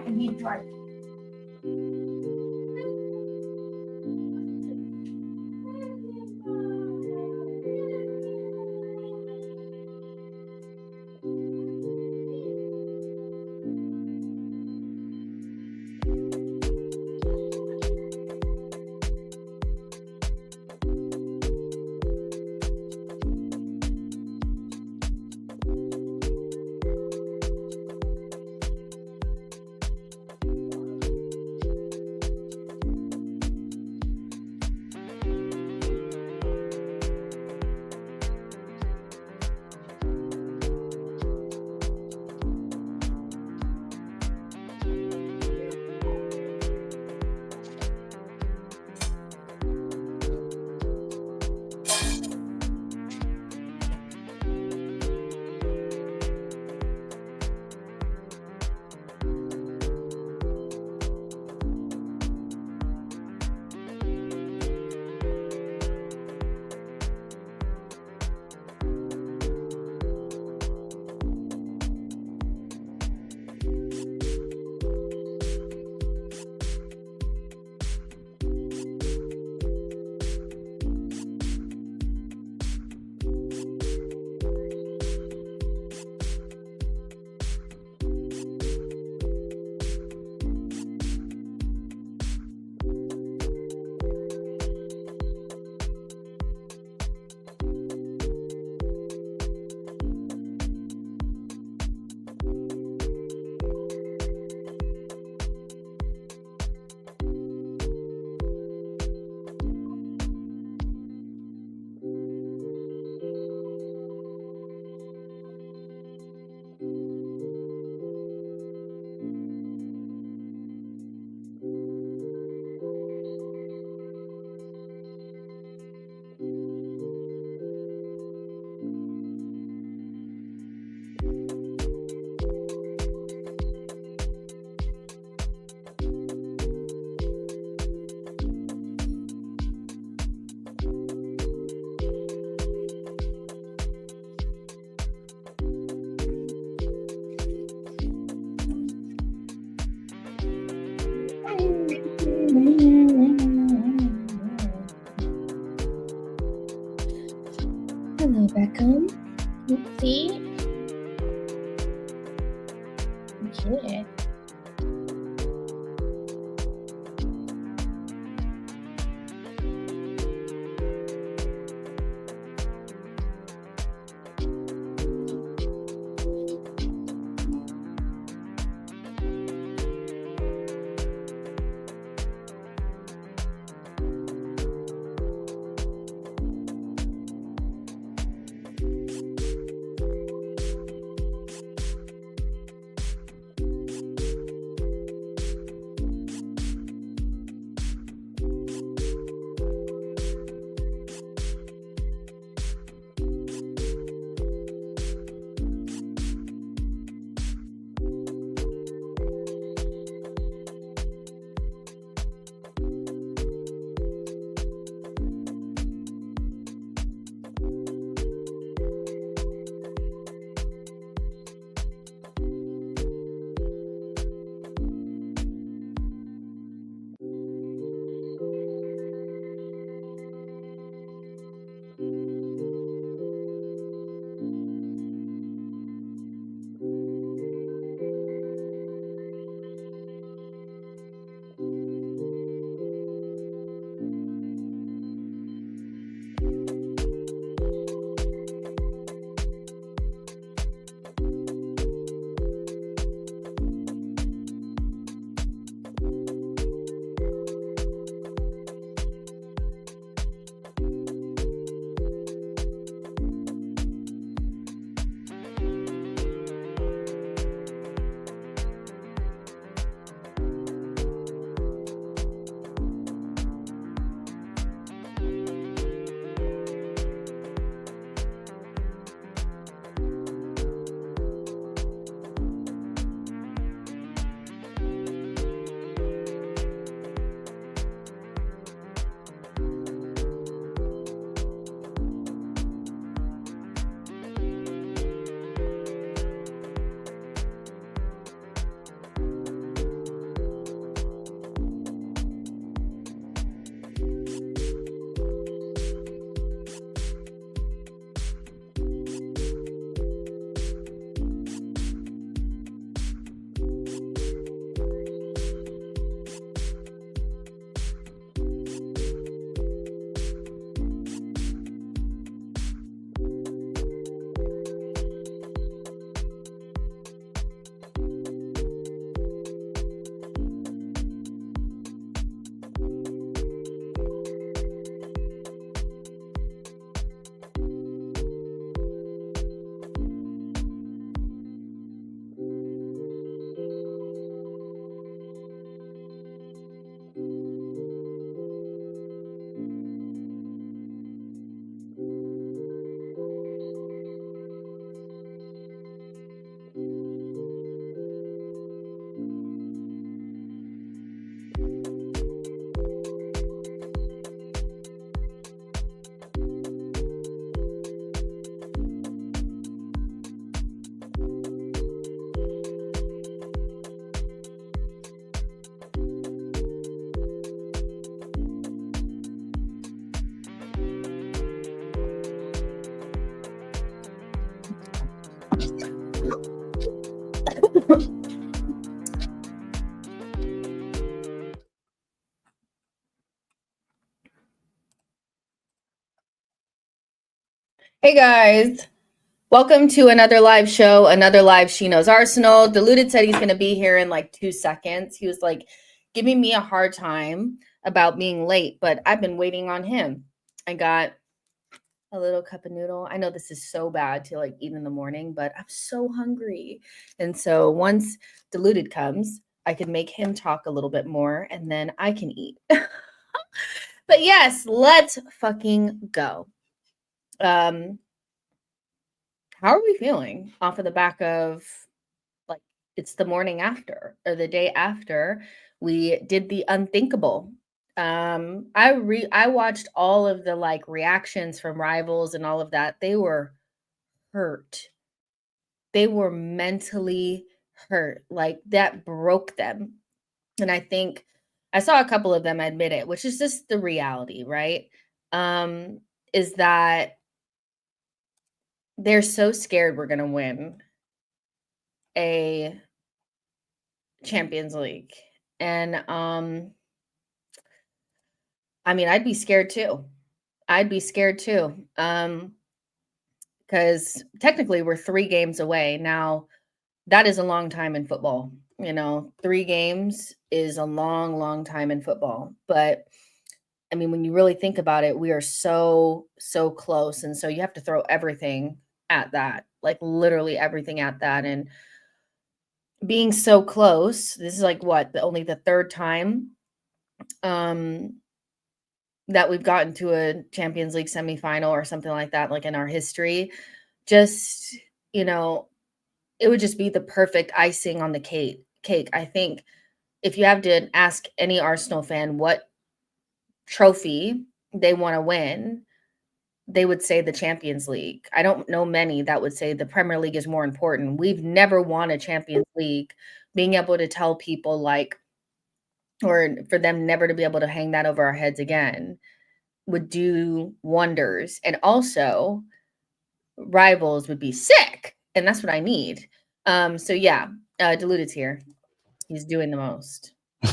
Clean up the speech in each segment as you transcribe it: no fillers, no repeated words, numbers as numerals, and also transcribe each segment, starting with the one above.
individual. Hello, Beckham. Let's see. Okay. Hey guys, welcome to another live show, another live She Knows Arsenal. Diluted said he's going to be here in like 2 seconds. He was like giving me a hard time about being late, but I've been waiting on him. I got a little cup of noodle. I know this is so bad to like eat in the morning, but I'm so hungry. And so once Diluted comes, I can make him talk a little bit more and then I can eat. But yes, let's fucking go. How are we feeling off of the back of like it's the morning after or the day after we did the unthinkable? I watched all of the like reactions from rivals and all of that. They were hurt. They were mentally hurt. Like that broke them. And I think I saw a couple of them admit it, which is just the reality, right? Is that they're so scared we're going to win a Champions League. And I mean, I'd be scared too. Because technically we're 3 games away. Now, that is a long time in football. 3 games is a long, long time in football. But I mean, when you really think about it, we are so, so close. And so you have to throw everything at that, like literally everything at that. And being so close, this is like only the 3rd time that we've gotten to a Champions League semifinal or something like that, like in our history. Just, it would just be the perfect icing on the cake. I think if you have to ask any Arsenal fan what trophy they want to win, they would say the Champions League. I don't know many that would say the Premier League is more important. We've never won a Champions League. Being able to tell people or for them never to be able to hang that over our heads again would do wonders. And also rivals would be sick. And that's what I need. So yeah, Diluted's here. He's doing the most. I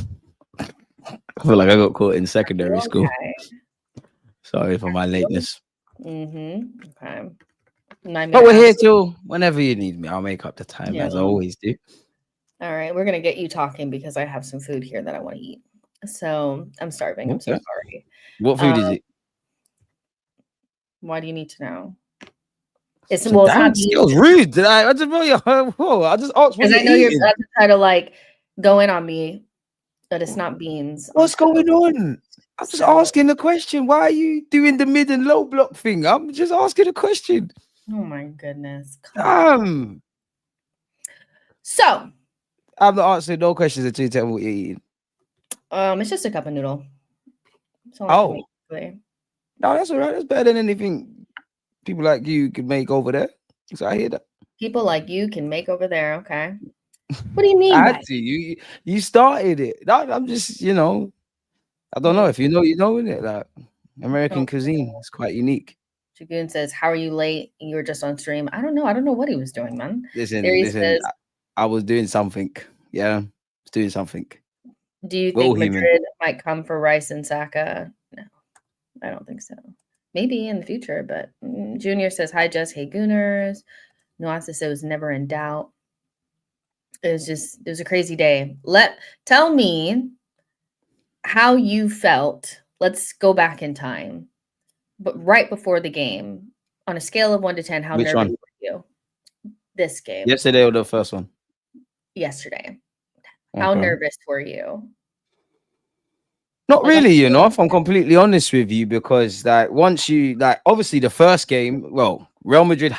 feel like I got caught in secondary school. Sorry for my lateness. Okay. But we're here till whenever you need me. I'll make up the time as I always do. All right, we're gonna get you talking because I have some food here that I want to eat. So I'm starving. Okay. I'm so sorry. What food is it? Why do you need to know? It's not rude. I just asked because I know you're about to try to like go in on me, but it's not beans. What's going on? I'm just asking the question. Why are you doing the mid and low block thing? I'm just asking a question. Oh my goodness. So I'm not answering no questions until you tell me what you're eating. It's just a cup of noodle. No, that's all right. That's better than anything people like you can make over there. So I hear that. People like you can make over there. Okay. What do you mean? I had to. You started it. No, I'm just, I don't know if you know, innit? Like American cuisine is quite unique. Jagoon says, "How are you late? You were just on stream." I don't know what he was doing, man. Listen. Says, I was doing something. Yeah, I was doing something. Do you think Madrid might come for Rice and Saka? No, I don't think so. Maybe in the future, but Junior says, "Hi, Jess. Hey, Gooners." Nuance says it was never in doubt. It was a crazy day. Tell me how you felt. Let's go back in time, but right before the game, on a scale of 1 to 10, how nervous were you? This game. Yesterday or the first one? Yesterday. Okay. How nervous were you? Not really, if I'm completely honest with you, because once you obviously the first game, well, Real Madrid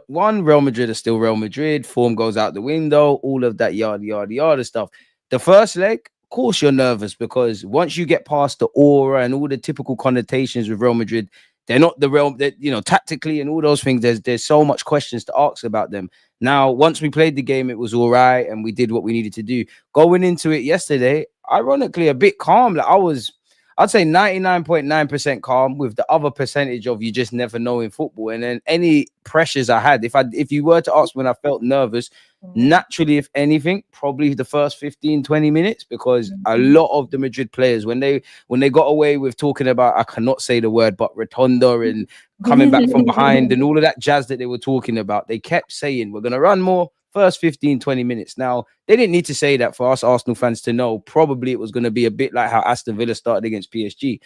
won. Real Madrid are still Real Madrid. Form goes out the window. All of that yada stuff. The first leg, of course, you're nervous because once you get past the aura and all the typical connotations with Real Madrid, they're not the Real. Tactically and all those things. There's so much questions to ask about them. Now, once we played the game, it was all right, and we did what we needed to do. Going into it yesterday, ironically, a bit calm. Like I was I'd say 99.9% calm, with the other percentage of you just never know in football. And then any pressures I had, if you were to ask when I felt nervous, naturally, if anything, probably the first 15, 20 minutes, because a lot of the Madrid players, when they got away with talking about, I cannot say the word, but rotunda and coming back from behind and all of that jazz that they were talking about, they kept saying, we're going to run more first 15, 20 minutes. Now, they didn't need to say that for us Arsenal fans to know. Probably it was going to be a bit like how Aston Villa started against PSG.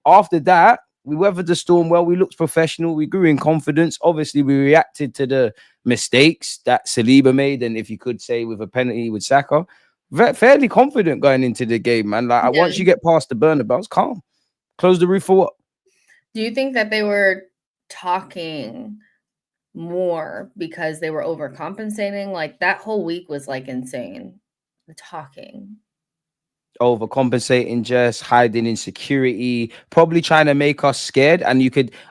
After that, we weathered the storm well. We looked professional. We grew in confidence. Obviously, we reacted to the mistakes that Saliba made, and if you could say with a penalty with Saka, fairly confident going into the game, man. Like once you get past the Bernabeu, it's calm. Close the roof for what? Do you think that they were talking more because they were overcompensating? Like that whole week was like insane. The talking. Overcompensating, just hiding insecurity, probably trying to make us scared. And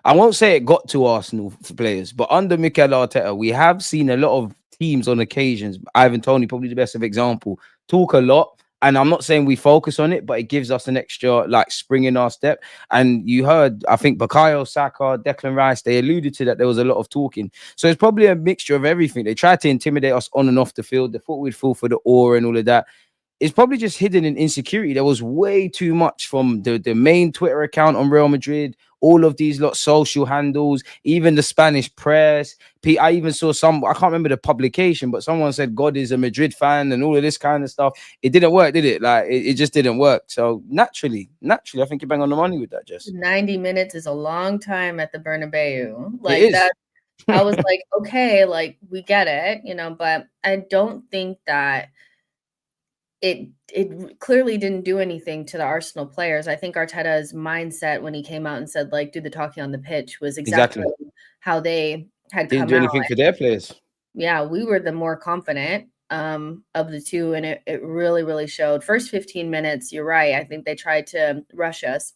I won't say it got to Arsenal players, but under Mikel Arteta, we have seen a lot of teams on occasions. Ivan Toney, probably the best of example, talk a lot. And I'm not saying we focus on it, but it gives us an extra like spring in our step. And you heard, I think Bukayo Saka, Declan Rice, they alluded to that there was a lot of talking. So it's probably a mixture of everything. They tried to intimidate us on and off the field. They thought we'd fall for the aura and all of that. It's probably just hidden in insecurity. There was way too much from the main Twitter account on Real Madrid, all of these social handles, even the Spanish press. I even saw I can't remember the publication, but someone said God is a Madrid fan and all of this kind of stuff. It didn't work, did it? Like it just didn't work. So naturally, I think you bang on the money with that, Jess. 90 minutes is a long time at the Bernabeu. It is. That. I was like, okay, like we get it, but I don't think that it clearly didn't do anything to the Arsenal players. I think Arteta's mindset when he came out and said, like, do the talking on the pitch was exactly how they had didn't come do out. anything for their players. Yeah, we were the more confident of the two, and it really, really showed. First 15 minutes, you're right. I think they tried to rush us,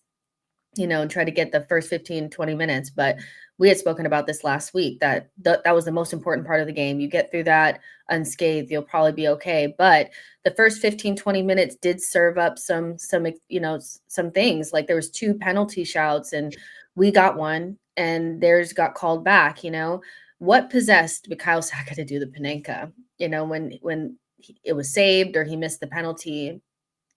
and try to get the first 15, 20 minutes, but we had spoken about this last week that was the most important part of the game. You get through that unscathed, you'll probably be okay. But the first 15, 20 minutes did serve up some things. Like there was 2 penalty shouts and we got one and theirs got called back. What possessed Mikhail Saka to do the Panenka? When it was saved or he missed the penalty,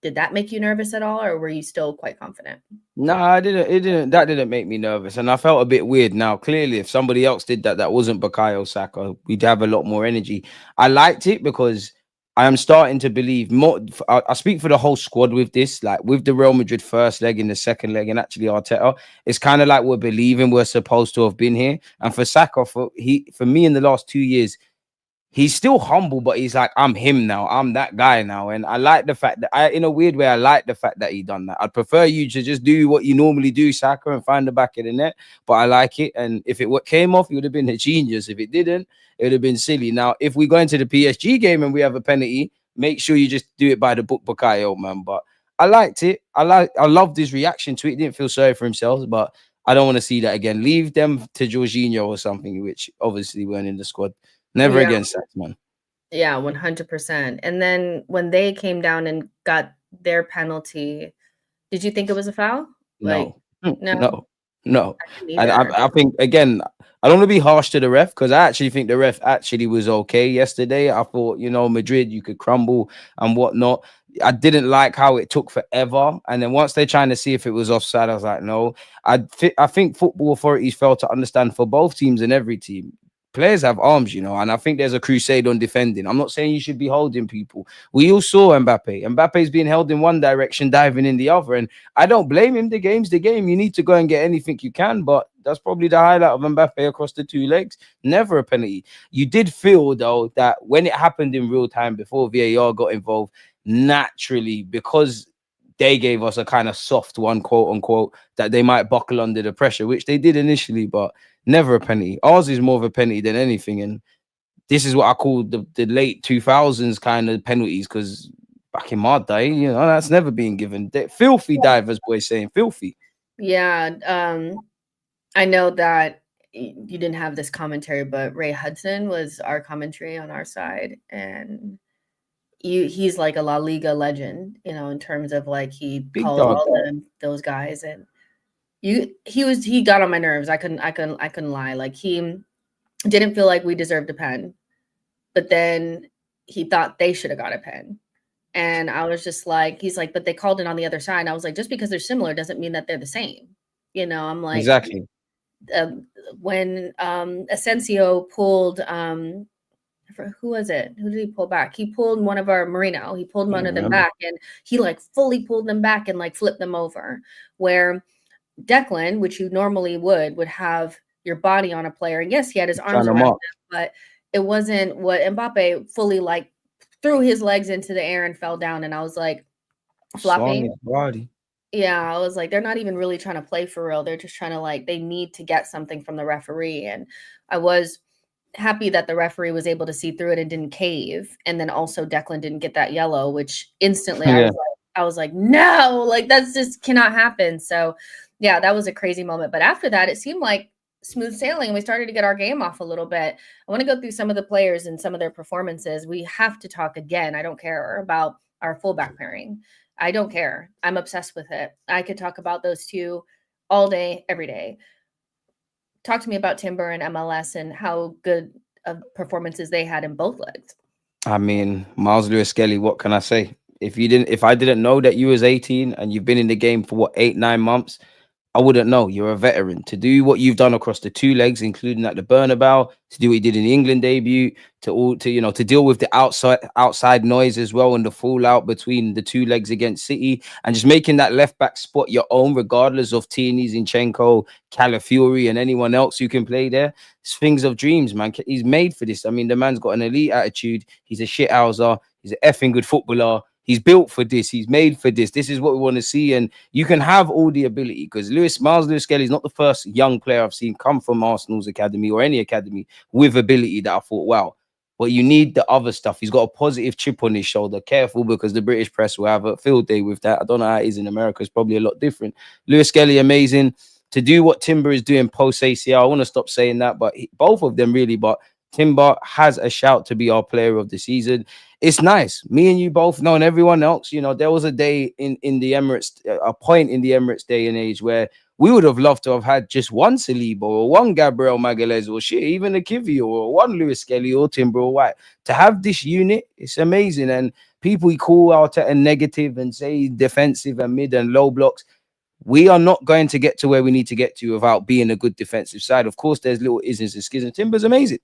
did that make you nervous at all, or were you still quite confident? No, I didn't. It didn't. That didn't make me nervous, and I felt a bit weird. Now, clearly, if somebody else did that wasn't Bukayo Saka, we'd have a lot more energy. I liked it because I am starting to believe more. I speak for the whole squad with this, like with the Real Madrid first leg in the second leg, and actually Arteta. It's kind of like we're believing we're supposed to have been here. And for Saka, for me in the last 2 years, he's still humble, but he's like, I'm him now. I'm that guy now. And I like the fact that in a weird way, I like the fact that he done that. I'd prefer you to just do what you normally do, Saka, and find the back of the net. But I like it. And if it came off, he would have been a genius. If it didn't, it would have been silly. Now, if we go into the PSG game and we have a penalty, make sure you just do it by the book, Bukayo, man. But I liked it. I loved his reaction to it. He didn't feel sorry for himself, but I don't want to see that again. Leave them to Jorginho or something, which obviously weren't in the squad. Never again, Sax, man. Yeah, 100%. And then when they came down and got their penalty, did you think it was a foul? No. No. And I think, again, I don't want to be harsh to the ref because I actually think the ref actually was okay yesterday. I thought, Madrid, you could crumble and whatnot. I didn't like how it took forever. And then once they're trying to see if it was offside, I was like, no. I think football authorities fail to understand for both teams and every team. Players have arms, and I think there's a crusade on defending. I'm not saying you should be holding people. We all saw Mbappe. Mbappe's being held in one direction, diving in the other. And I don't blame him. The game's the game. You need to go and get anything you can. But that's probably the highlight of Mbappe across the 2 legs. Never a penalty. You did feel, though, that when it happened in real time before VAR got involved, naturally, because they gave us a kind of soft one, quote unquote, that they might buckle under the pressure, which they did initially, but never a penalty. Ours is more of a penalty than anything. And this is what I call the late 2000s kind of penalties, because back in my day, that's never been given. Filthy divers, boys saying filthy. Yeah. I know that you didn't have this commentary, but Ray Hudson was our commentary on our side. And he's like a La Liga legend, in terms of like he Big calls dog. all those guys, and he got on my nerves. I couldn't lie. Like he didn't feel like we deserved a pen, but then he thought they should have got a pen. And I was just like, he's like, but they called it on the other side. And I was like, just because they're similar doesn't mean that they're the same. I'm like, Exactly. when Asensio pulled, who was it? Who did he pull back? He pulled one of our Merino. He pulled Yeah, one of them remember? back, and he like fully pulled them back and like flipped them over. Where Declan, which you normally would have your body on a player, and yes, he had his Trying arms to around mark. him, but it wasn't what Mbappe fully like threw his legs into the air and fell down. And I was like, Song flopping. his body. Yeah, I was like, they're not even really trying to play for real. They're just trying to like, they need to get something from the referee. And I was happy that the referee was able to see through it and didn't cave. And then also Declan didn't get that yellow, which instantly Yeah. I was like, no, like that's just cannot happen. So yeah, that was a crazy moment. But after that, it seemed like smooth sailing. We started to get our game off a little bit. I want to go through some of the players and some of their performances. We have to talk again. I don't care about our fullback pairing. I don't care. I'm obsessed with it. I could talk about those two all day, every day. Talk to me about Timber and MLS and how good of performances they had in both legs. I mean, Miles Lewis Skelly, what can I say? If I didn't know that you was 18 and you've been in the game for what, 8, 9 months, I wouldn't know. You're a veteran. To do what you've done across the two legs, including at the Bernabeu, to do what you did in the England debut, to deal with the outside noise as well and the fallout between the two legs against City, and just making that left back spot your own, regardless of Tierney, Zinchenko, Calafiori, and anyone else who can play there. It's things of dreams, man. He's made for this. I mean, the man's got an elite attitude. He's a shithouser. He's an effing good footballer. He's built for this. He's made for this. This is what we want to see. And you can have all the ability because Miles Lewis Skelly is not the first young player I've seen come from Arsenal's academy or any academy with ability that I thought, wow. But you need the other stuff. He's got a positive chip on his shoulder. Careful, because the British press will have a field day with that. I don't know how it is in America. It's probably a lot different. Lewis Skelly, amazing. To do what Timber is doing post ACL, I want to stop saying that, but both of them really. But Timber has a shout to be our player of the season. It's nice. Me and you both know, and everyone else, there was a day in the Emirates, a point in the Emirates day and age where we would have loved to have had just one Saliba or one Gabriel Magalhaes or shit, even a Kiwior or one Lewis Skelly or Timber or White. To have this unit, it's amazing. And people call out at a negative and say defensive and mid and low blocks. We are not going to get to where we need to get to without being a good defensive side. Of course, there's little isms and schisms. Timber's amazing.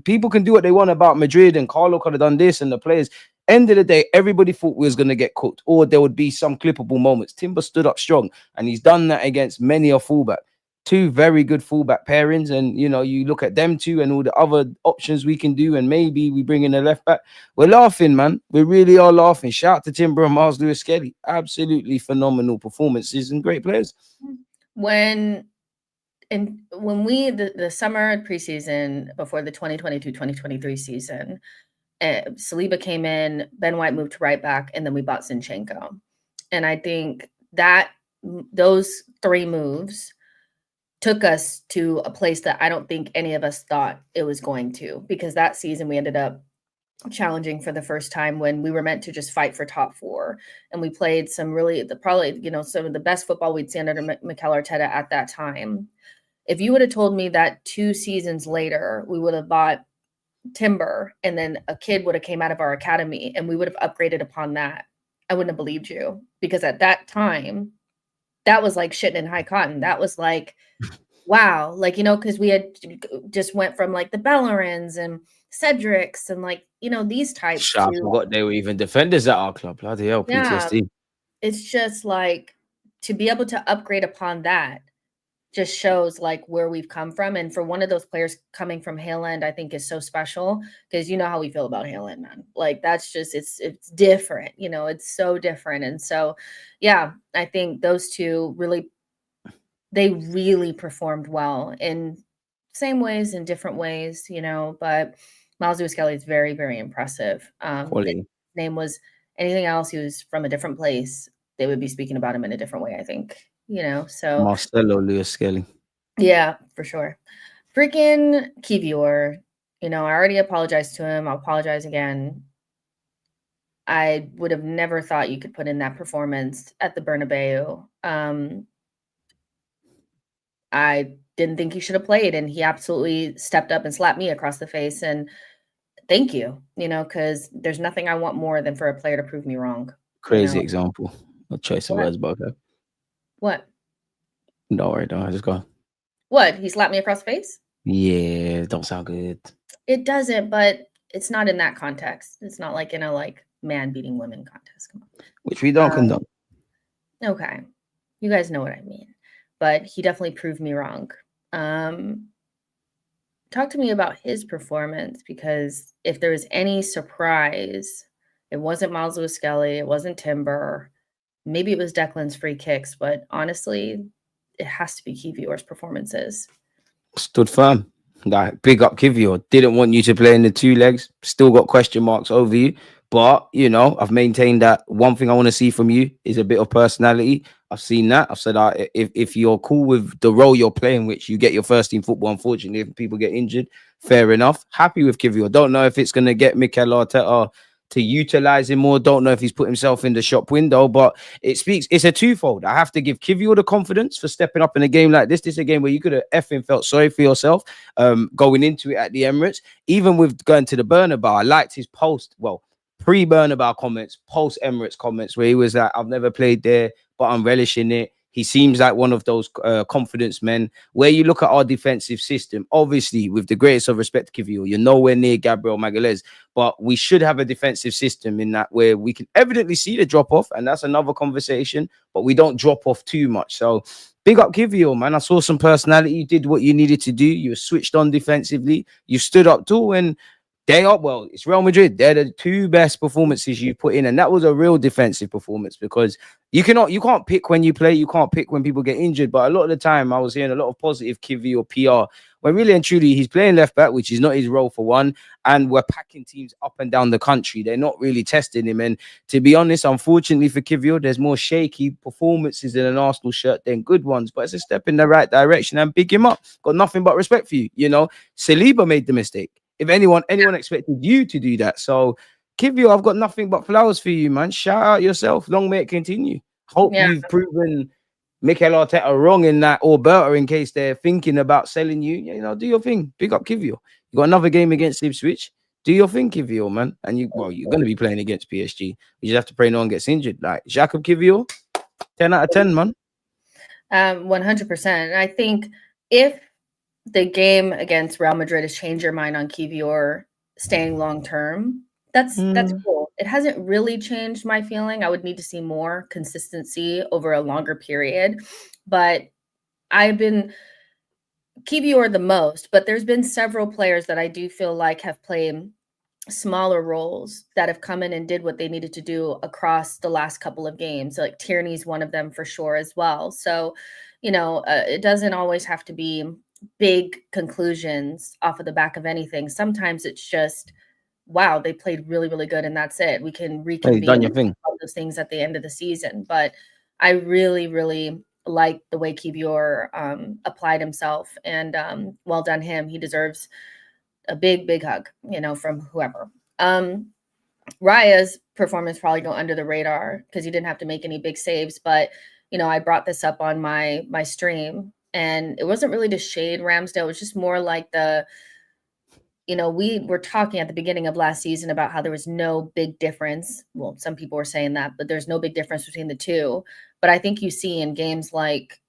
People can do what they want about Madrid and Carlo could have done this and the players. End of the day, everybody thought we was going to get cooked or there would be some clippable moments. Timber stood up strong and he's done that against many a fullback. Two very good fullback pairings, and you look at them two and all the other options we can do, and maybe we bring in a left back. We're laughing, man. We really are laughing. Shout out to Timber and Miles Lewis Skelly. Absolutely phenomenal performances and great players. When we the summer preseason before the 2022-2023 season, Saliba came in, Ben White moved to right back, and then we bought Zinchenko. And I think that those three moves took us to a place that I don't think any of us thought it was going to, because that season we ended up challenging for the first time when we were meant to just fight for top four. And we played some really, probably, some of the best football we'd seen under Mikel Arteta at that time. If you would have told me that 2 seasons later, we would have bought Timber and then a kid would have came out of our academy and we would have upgraded upon that, I wouldn't have believed you, because at that time, that was like shitting in high cotton. That was like, wow. Like, because we had just went from like the Bellerins and Cedrics and like, these types I to, forgot they were even defenders at our club. Bloody hell, yeah, PTSD. it's just like to be able to upgrade upon that just shows like where we've come from. And for one of those players coming from Haaland, I think is so special, because you know how we feel about Haaland, man. Like that's just, it's different, it's so different. And so, yeah, I think those two they really performed well in same ways, in different ways, but Miles Lewis Kelly is very, very impressive. If his Quality. name was anything else, he was from a different place, they would be speaking about him in a different way, I think, so Marcelo Lewis Skelly. yeah, for sure. Freaking Kiwior, I already apologized to him. I'll apologize again. I would have never thought you could put in that performance at the Bernabeu. I didn't think he should have played, and he absolutely stepped up and slapped me across the face. And thank you, because there's nothing I want more than for a player to prove me wrong. Crazy example. A choice of words, but okay. What? Don't worry, don't worry, just go. What? He slapped me across the face? Yeah, don't sound good. It doesn't, but it's not in that context. It's not like in a man beating women contest. Come on. Which we don't condone. Okay. You guys know what I mean. But he definitely proved me wrong. Talk to me about his performance, because if there was any surprise, it wasn't Miles Lewis-Skelly, it wasn't Timber, maybe it was Declan's free kicks, but honestly, it has to be Kiwior's performances. Stood firm. Like, big up Kiwior. Didn't want you to play in the two legs. Still got question marks over you. But, I've maintained that one thing I want to see from you is a bit of personality. I've seen that. I've said if you're cool with the role you're playing, which you get your first team football, unfortunately, if people get injured, fair enough. Happy with Kiwior. Don't know if it's going to get Mikel Arteta to utilize him more. Don't know if he's put himself in the shop window, but it's a twofold. I have to give Kiwior the confidence for stepping up in a game like this. This is a game where you could have effing felt sorry for yourself going into it at the Emirates. Even with going to the Bernabeu, I liked his pre-Bernabeu comments, post-Emirates comments, where he was like, I've never played there, but I'm relishing it. He seems like one of those confidence men. Where you look at our defensive system, obviously, with the greatest of respect to Kiwior, you're nowhere near Gabriel Magalhaes, but we should have a defensive system in that where we can evidently see the drop-off, and that's another conversation, but we don't drop off too much. So big up Kiwior, man. I saw some personality. You did what you needed to do. You were switched on defensively. You stood up tall, and it's Real Madrid. They're the two best performances you put in, and that was a real defensive performance, because you can't pick when you play, you can't pick when people get injured. But a lot of the time, I was hearing a lot of positive Kiwior PR, when really and truly he's playing left back, which is not his role for one, and we're packing teams up and down the country. They're not really testing him, and to be honest, unfortunately for Kiwior, there's more shaky performances in an Arsenal shirt than good ones. But it's a step in the right direction, and big him up. Got nothing but respect for you. Saliba made the mistake. If anyone expected you to do that. So, Kiwior, I've got nothing but flowers for you, man. Shout out yourself. Long may it continue. Hope you've proven Mikel Arteta wrong in that, or better, in case they're thinking about selling you. Do your thing. Big up Kiwior. You got another game against Ipswich. Do your thing, Kiwior, man. And you're going to be playing against PSG. You just have to pray no one gets injured. Like Jacob Kiwior, 10 out of 10, man. 100%. I think if the game against Real Madrid has changed your mind on Kiwior staying long term, that's cool. It hasn't really changed my feeling. I would need to see more consistency over a longer period, but I've been Kiwior the most, but there's been several players that I do feel like have played smaller roles that have come in and did what they needed to do across the last couple of games. Like Tierney's one of them for sure as well. So, it doesn't always have to be big conclusions off of the back of anything. Sometimes it's just, wow, they played really, really good, and that's it. We can reconvene all those things at the end of the season. But I really, really like the way Kiwior applied himself, and well done him. He deserves a big, big hug, from whoever. Raya's performance probably go under the radar because he didn't have to make any big saves, but I brought this up on my stream, and it wasn't really to shade Ramsdale. It was just more like we were talking at the beginning of last season about how there was no big difference. Well, some people were saying that, but there's no big difference between the two. But I think you see in games like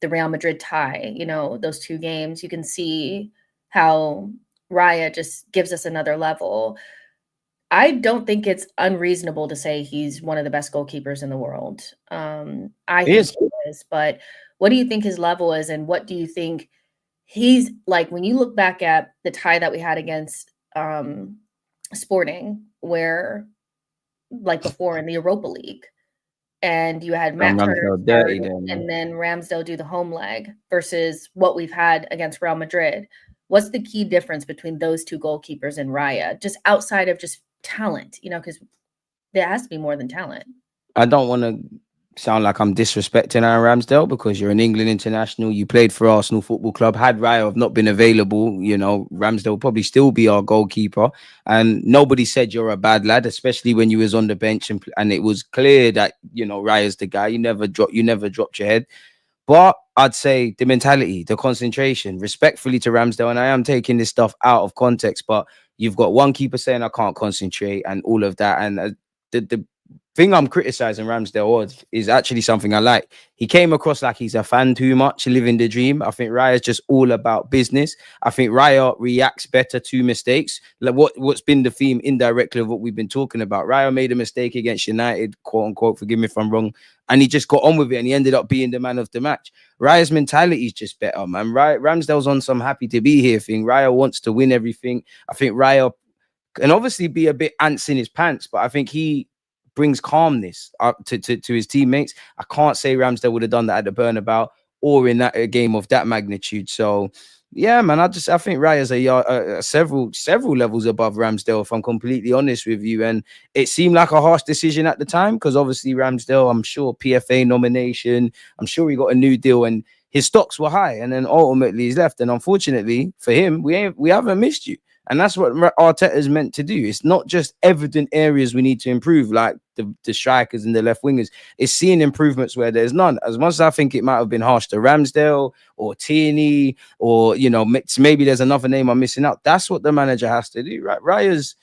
the Real Madrid tie, those two games, you can see how Raya just gives us another level. I don't think it's unreasonable to say he's one of the best goalkeepers in the world. I think he is, but what do you think his level is, and what do you think he's like when you look back at the tie that we had against Sporting, where like before in the Europa League, and you had Matt Turner and then Ramsdale do the home leg versus what we've had against Real Madrid. What's the key difference between those two goalkeepers and Raya, just outside of just talent, because there has to be more than talent? I don't want to sound like I'm disrespecting Aaron Ramsdale because you're an England international. You played for Arsenal Football Club. Had Raya have not been available, you know, Ramsdale would probably still be our goalkeeper. And nobody said you're a bad lad, especially when you was on the bench and it was clear that, you know, Raya's the guy. You never dropped your head. But I'd say the mentality, the concentration, respectfully to Ramsdale, and I am taking this stuff out of context, but you've got one keeper saying I can't concentrate and all of that. And the thing I'm criticizing Ramsdale is actually something I like. He came across like he's a fan too much, living the dream. I think Raya's just all about business. I think Raya reacts better to mistakes. Like what's been the theme indirectly of what we've been talking about. Raya made a mistake against United, quote unquote, forgive me if I'm wrong, and he just got on with it and he ended up being the man of the match. Raya's mentality is just better, man. Ramsdale's on some happy to be here thing. Raya wants to win everything. I think Raya can obviously be a bit ants in his pants, but I think he brings calmness up to his teammates. I can't say Ramsdale would have done that at the Bernabeu or in that a game of that magnitude. So yeah, man, I think Raya's several levels above Ramsdale, if I'm completely honest with you. And it seemed like a harsh decision at the time because obviously Ramsdale, I'm sure PFA nomination, I'm sure he got a new deal and his stocks were high, and then ultimately he's left. And unfortunately for him, we haven't missed you. And that's what Arteta is meant to do. It's not just evident areas we need to improve, like the strikers and the left wingers. It's seeing improvements where there's none. As much as I think it might have been harsh to Ramsdale or Tierney, or, you know, maybe there's another name I'm missing out. That's what the manager has to do, right? Raya's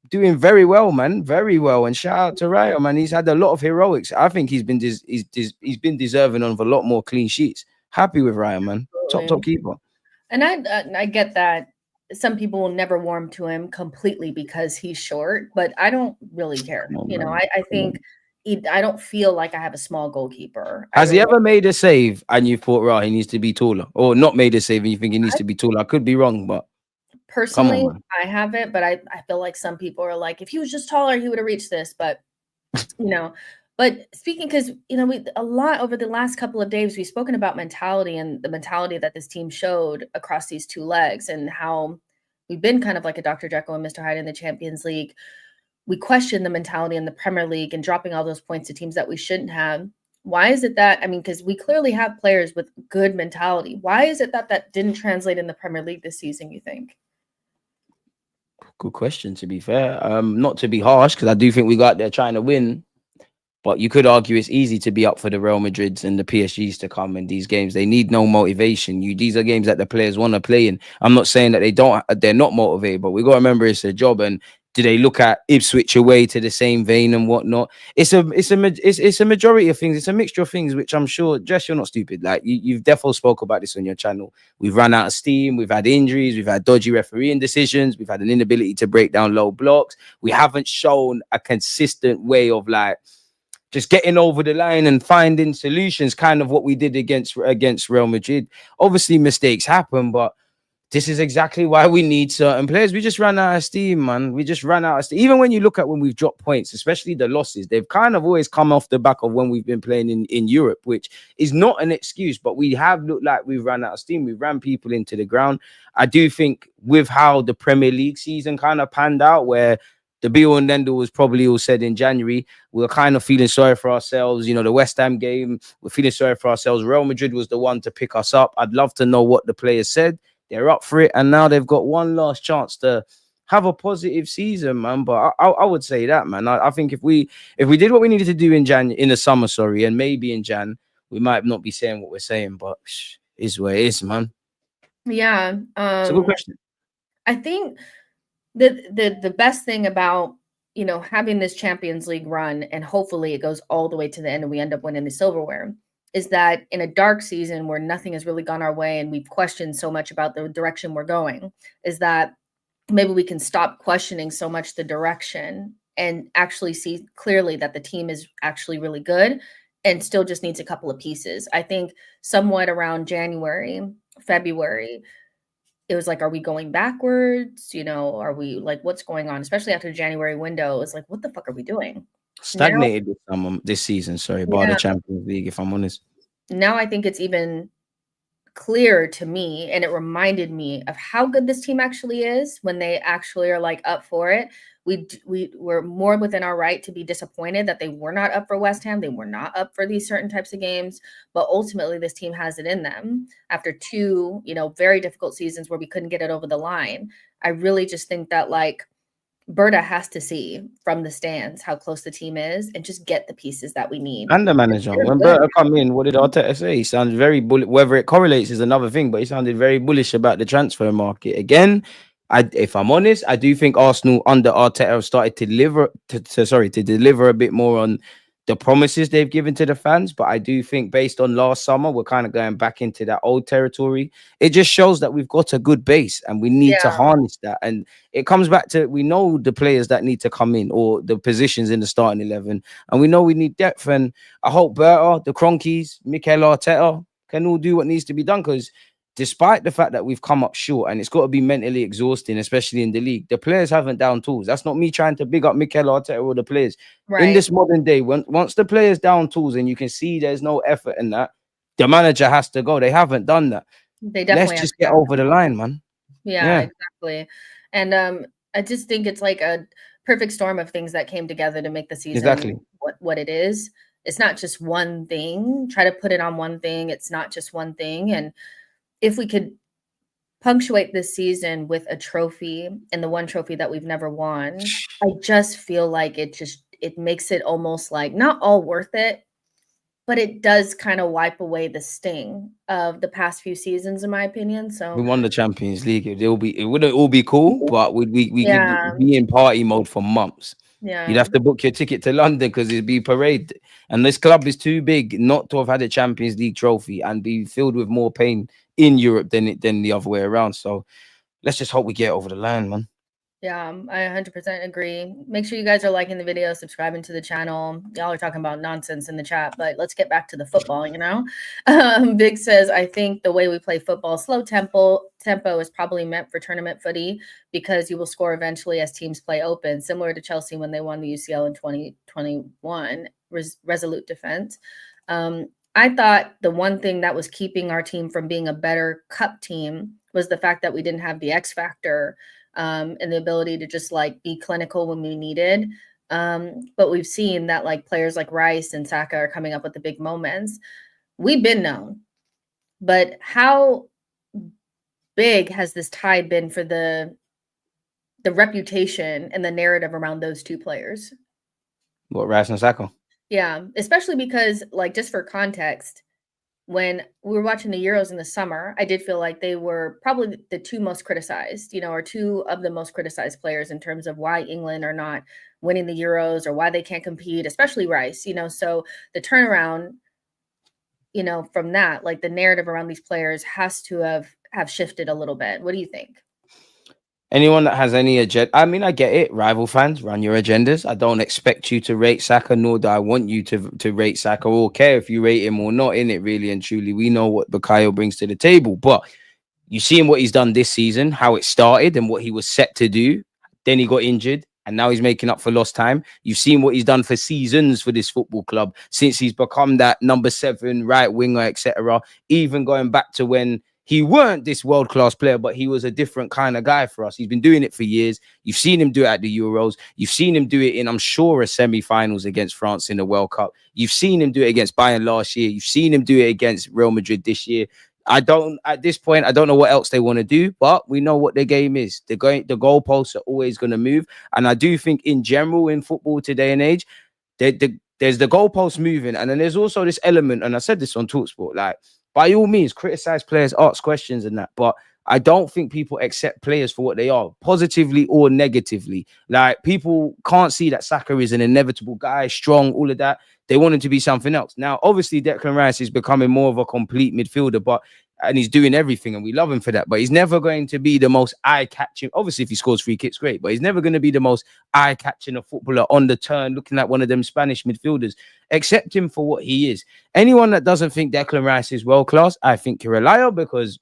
doing very well, man, very well. And shout out to Raya, man. He's had a lot of heroics. I think he's been deserving of a lot more clean sheets. Happy with Raya, man. Top keeper. And I get that. Some people will never warm to him completely because he's short, but I don't really care. I think I don't feel like I have a small goalkeeper. Has he ever made a save and you thought, right, he needs to be taller, or not made a save and you think he needs to be taller? I could be wrong, but personally, I haven't. But I feel like some people are like, if he was just taller, he would have reached this. But But speaking, because we a lot over the last couple of days, we've spoken about mentality and the mentality that this team showed across these two legs, and how we've been kind of like a Dr. Jekyll and Mr. Hyde in the Champions League. We question the mentality in the Premier League and dropping all those points to teams that we shouldn't have. Why is it that, because we clearly have players with good mentality. Why is it that didn't translate in the Premier League this season, you think? Good question, to be fair. Not to be harsh, because I do think we got there trying to win. But you could argue it's easy to be up for the Real Madrids and the PSGs to come in these games. They need no motivation. These are games that the players want to play in. I'm not saying that they're not motivated, but we got to remember it's a job. And do they look at Ipswich away to the same vein and whatnot? It's a majority of things. It's a mixture of things, which I'm sure, Jess, you're not stupid. Like you've definitely spoke about this on your channel. We've run out of steam. We've had injuries. We've had dodgy refereeing decisions. We've had an inability to break down low blocks. We haven't shown a consistent way of just getting over the line and finding solutions, kind of what we did against Real Madrid. Obviously, mistakes happen, but this is exactly why we need certain players. We just ran out of steam, man. We just ran out of steam. Even when you look at when we've dropped points, especially the losses, they've kind of always come off the back of when we've been playing in Europe, which is not an excuse, but we have looked like we've run out of steam. We've ran people into the ground. I do think with how the Premier League season kind of panned out, where the be-all and end-all was probably all said in January, we were kind of feeling sorry for ourselves. The West Ham game, we're feeling sorry for ourselves. Real Madrid was the one to pick us up. I'd love to know what the players said. They're up for it, and now they've got one last chance to have a positive season, man. But I would say that, man. I think if we did what we needed to do in the summer, and maybe in Jan, we might not be saying what we're saying, but is where it is, man. Yeah. It's a good question. I think the best thing about having this Champions League run, and hopefully it goes all the way to the end and we end up winning the silverware, is that in a dark season where nothing has really gone our way and we've questioned so much about the direction we're going, is that maybe we can stop questioning so much the direction and actually see clearly that the team is actually really good and still just needs a couple of pieces. I think somewhat around January, February, it was like, are we going backwards? Are we what's going on? Especially after the January window, it's like, what the fuck are we doing? Stagnated this season, bar the Champions League, if I'm honest. Now I think it's even clear to me, and it reminded me of how good this team actually is when they actually are like up for it. We were more within our right to be disappointed that they were not up for West Ham. They were not up for these certain types of games, but ultimately this team has it in them after two, very difficult seasons where we couldn't get it over the line. I really just think that like Berta has to see from the stands how close the team is and just get the pieces that we need. And the manager, They're when good. Berta come in, what did Arteta say? He sounds very bullish. Whether it correlates is another thing, but he sounded very bullish about the transfer market. Again, if I'm honest, I do think Arsenal under Arteta have started to deliver to deliver a bit more on the promises they've given to the fans. But I do think based on last summer, we're kind of going back into that old territory. It just shows that we've got a good base and we need to Yeah, harness that. And it comes back to we know the players that need to come in or the positions in the starting 11, and we know we need depth. And I hope Berta, the Cronkies, Mikel Arteta can all do what needs to be done, because despite the fact that we've come up short and it's got to be mentally exhausting, especially in the league, the players haven't down tools. That's not me trying to big up Mikel Arteta or the players. In right. this modern day, once the players down tools and you can see there's no effort in that, the manager has to go. They haven't done that. They Let's definitely have to just get go. over the line, man. Yeah, Yeah, exactly. And I just think it's like a perfect storm of things that came together to make the season exactly. what it is. It's not just one thing. Try to put it on one thing. It's not just one thing. And if we could punctuate this season with a trophy and the one trophy that we've never won, I just feel like it makes it almost like not all worth it, but it does kind of wipe away the sting of the past few seasons, in my opinion. We So won the Champions League. It wouldn't all be cool, but we yeah, could be in party mode for months. You'd yeah. have to book your ticket to London because it'd be parade. And this club is too big not to have had a Champions League trophy and be filled with more pain in Europe than the other way around. So let's just hope we get over the line, man. Yeah, I 100% agree. Make sure you guys are liking the video, subscribing to the channel. Y'all are talking about nonsense in the chat, but let's get back to the football. Big says, I think the way we play football, slow tempo is probably meant for tournament footy because you will score eventually as teams play open, similar to Chelsea when they won the UCL in 2021, resolute defense. I thought the one thing that was keeping our team from being a better cup team was the fact that we didn't have the X factor and the ability to just like be clinical when we needed. But we've seen that like players like Rice and Saka are coming up with the big moments. We've been known, but how big has this tide been for the reputation and the narrative around those two players? What, Rice and Saka? Yeah, especially because like just for context, when we were watching the Euros in the summer, I did feel like they were probably the two most criticized, or two of the most criticized players in terms of why England are not winning the Euros or why they can't compete, especially Rice, so the turnaround, from that, like the narrative around these players has to have shifted a little bit. What do you think? Anyone that has any agenda, I mean, I get it. Rival fans, run your agendas. I don't expect you to rate Saka, nor do I want you to rate Saka or care if you rate him or not. In it, really and truly, we know what Bukayo brings to the table. But you seen what he's done this season, how it started and what he was set to do. Then he got injured and now he's making up for lost time. You've seen what he's done for seasons for this football club since he's become that number 7 right winger, etc. Even going back to when he weren't this world-class player, but he was a different kind of guy for us. He's been doing it for years. You've seen him do it at the Euros. You've seen him do it in, I'm sure, a semi-finals against France in the World Cup. You've seen him do it against Bayern last year. You've seen him do it against Real Madrid this year. At this point, I don't know what else they want to do, but we know what their game is. The goalposts are always going to move. And I do think in general in football today and age, there's the goalposts moving. And then there's also this element, and I said this on TalkSport, like, by all means, criticize players, ask questions and that. But I don't think people accept players for what they are, positively or negatively. Like, people can't see that Saka is an inevitable guy, strong, all of that. They want him to be something else. Now, obviously, Declan Rice is becoming more of a complete midfielder, and he's doing everything, and we love him for that. But he's never going to be the most eye-catching. Obviously, if he scores free kicks, great. But he's never going to be the most eye-catching a footballer on the turn, looking like one of them Spanish midfielders. Accept him for what he is. Anyone that doesn't think Declan Rice is world-class, I think you're a liar, because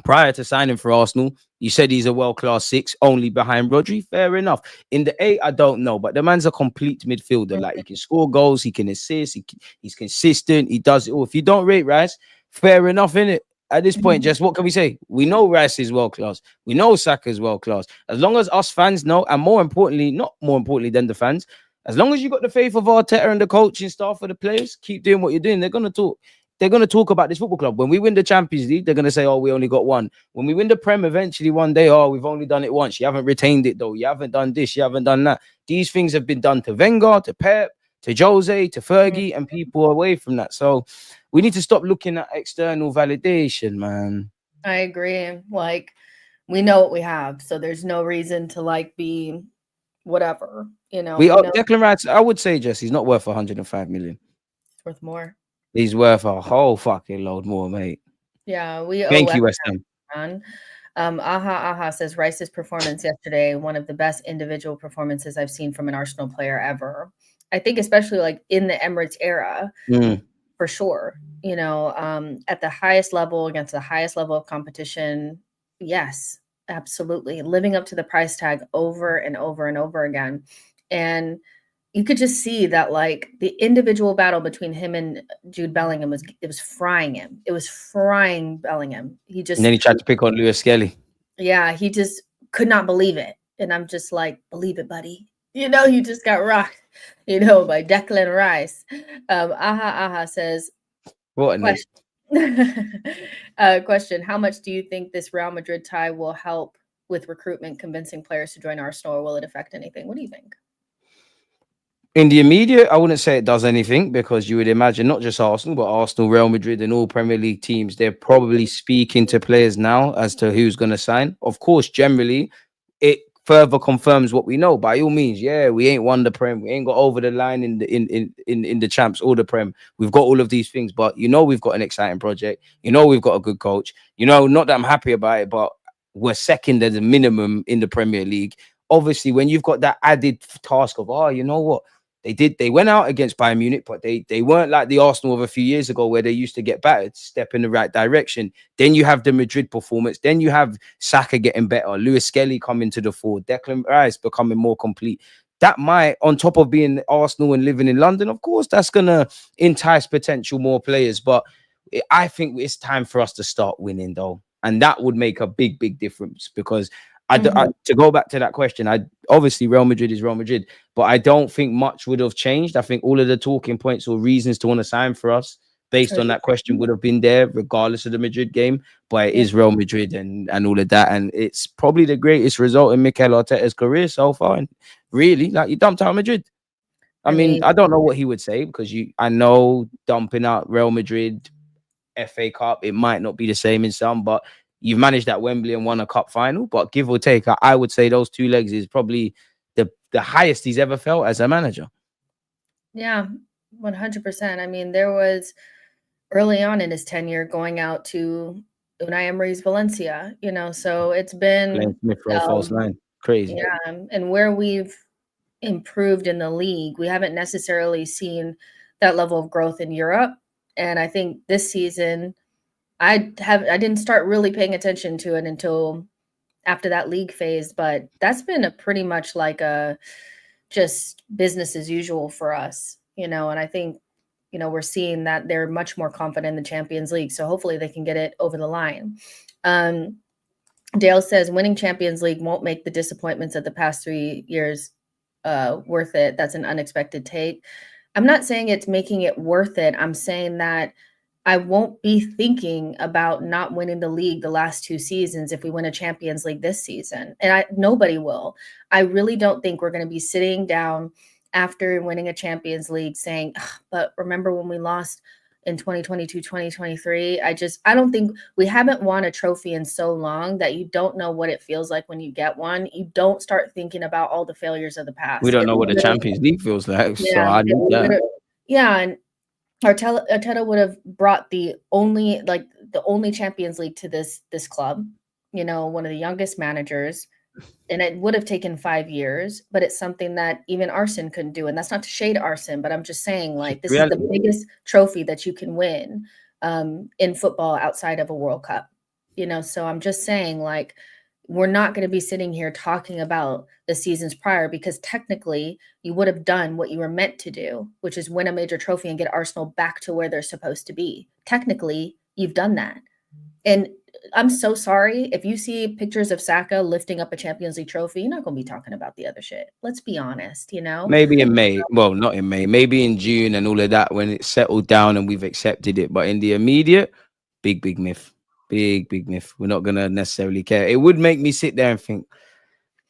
prior to signing for Arsenal, you said he's a world-class 6, only behind Rodri. Fair enough. In the 8, I don't know, but the man's a complete midfielder. Like, he can score goals, he can assist, he's consistent, he does it all. If you don't rate Rice, fair enough, innit? At this point, just what can we say? We know Rice is world class. We know Saka is world class. As long as us fans know, and more importantly, not more importantly than the fans, as long as you got the faith of Arteta and the coaching staff for the players, keep doing what you're doing. They're gonna talk. They're gonna talk about this football club. When we win the Champions League, they're gonna say, "Oh, we only got one." When we win the Prem, eventually one day, "Oh, we've only done it once. You haven't retained it though. You haven't done this. You haven't done that." These things have been done to Wenger, to Pep, to Jose, to Fergie, and people are away from that. So we need to stop looking at external validation, man. I agree. Like, we know what we have, so there's no reason to like be whatever. You know, We we are know Declan Rice. I would say, Jess, he's not worth 105 million. it's worth more. He's worth a whole fucking load more, mate. Yeah, we owe Thank West you, West Ham. Ham. Aha says Rice's performance yesterday, one of the best individual performances I've seen from an Arsenal player ever. I think especially like in the Emirates era, for sure. You know, at the highest level against the highest level of competition, yes, absolutely. Living up to the price tag over and over and over again. And you could just see that like the individual battle between him and Jude Bellingham was frying him. It was frying Bellingham. He And just then he tried to pick on Lewis Skelly. yeah, he just could not believe it. And I'm just like, believe it, buddy. You know, you just got rocked, you know, by Declan Rice. Aha says, What a name. question, how much do you think this Real Madrid tie will help with recruitment, convincing players to join Arsenal, or will it affect anything? What do you think? In the immediate, I wouldn't say it does anything because you would imagine not just Arsenal, but Arsenal, Real Madrid, and all Premier League teams, they're probably speaking to players now as to who's going to sign. Of course, generally, it further confirms what we know. By all means, yeah, we ain't won the Prem, we ain't got over the line in the champs or the Prem. We've got all of these things, but you know we've got an exciting project. You know we've got a good coach. You know, not that I'm happy about it, but we're second as a minimum in the Premier League. Obviously, when you've got that added task of, oh, you know what? They went out against Bayern Munich, but they weren't like the Arsenal of a few years ago where they used to get battered, step in the right direction. Then you have the Madrid performance. Then you have Saka getting better, Lewis Skelly coming to the fore, Declan Rice becoming more complete. That might, on top of being Arsenal and living in London, of course, that's going to entice potential more players. But I think it's time for us to start winning, though. And that would make a big, big difference because to go back to that question, obviously Real Madrid is Real Madrid, but I don't think much would have changed. I think all of the talking points or reasons to want to sign for us based on that question would have been there regardless of the Madrid game. But it is Real Madrid and all of that, and it's probably the greatest result in Mikel Arteta's career so far. And really, like, you dumped out Madrid. I mean, I don't know what he would say because I know dumping out Real Madrid, FA Cup, it might not be the same in some, but you've managed at Wembley and won a cup final. But give or take, I would say those 2 legs is probably the highest he's ever felt as a manager. Yeah, 100%. I mean, there was early on in his tenure going out to Unai Emery's Valencia, you know, so it's been false line. Crazy. Yeah, and where we've improved in the league, we haven't necessarily seen that level of growth in Europe. And I think this season, I didn't start really paying attention to it until after that league phase, but that's been a pretty much like a just business as usual for us, you know, and I think, you know, we're seeing that they're much more confident in the Champions League. So hopefully they can get it over the line. Dale says winning Champions League won't make the disappointments of the past 3 years worth it. That's an unexpected take. I'm not saying it's making it worth it. I'm saying that I won't be thinking about not winning the league the last 2 seasons if we win a Champions League this season. And nobody will. I really don't think we're going to be sitting down after winning a Champions League saying, but remember when we lost in 2022, 2023? I don't think we haven't won a trophy in so long that you don't know what it feels like when you get one. You don't start thinking about all the failures of the past. We don't know what the Champions League feels like. Yeah, so I need that. Yeah, and Arteta would have brought the only Champions League to this club, you know, one of the youngest managers, and it would have taken 5 years, but it's something that even Arsene couldn't do. And that's not to shade Arsene, but I'm just saying, like, this is the biggest trophy that you can win in football outside of a World Cup, you know? So I'm just saying, like, we're not going to be sitting here talking about the seasons prior because technically you would have done what you were meant to do, which is win a major trophy and get Arsenal back to where they're supposed to be. Technically, you've done that. And I'm so sorry if you see pictures of Saka lifting up a Champions League trophy, you're not going to be talking about the other shit. Let's be honest, you know? Maybe in May. Well, not in May. Maybe in June and all of that when it's settled down and we've accepted it. But in the immediate, big myth. Big myth. We're not gonna necessarily care. It would make me sit there and think,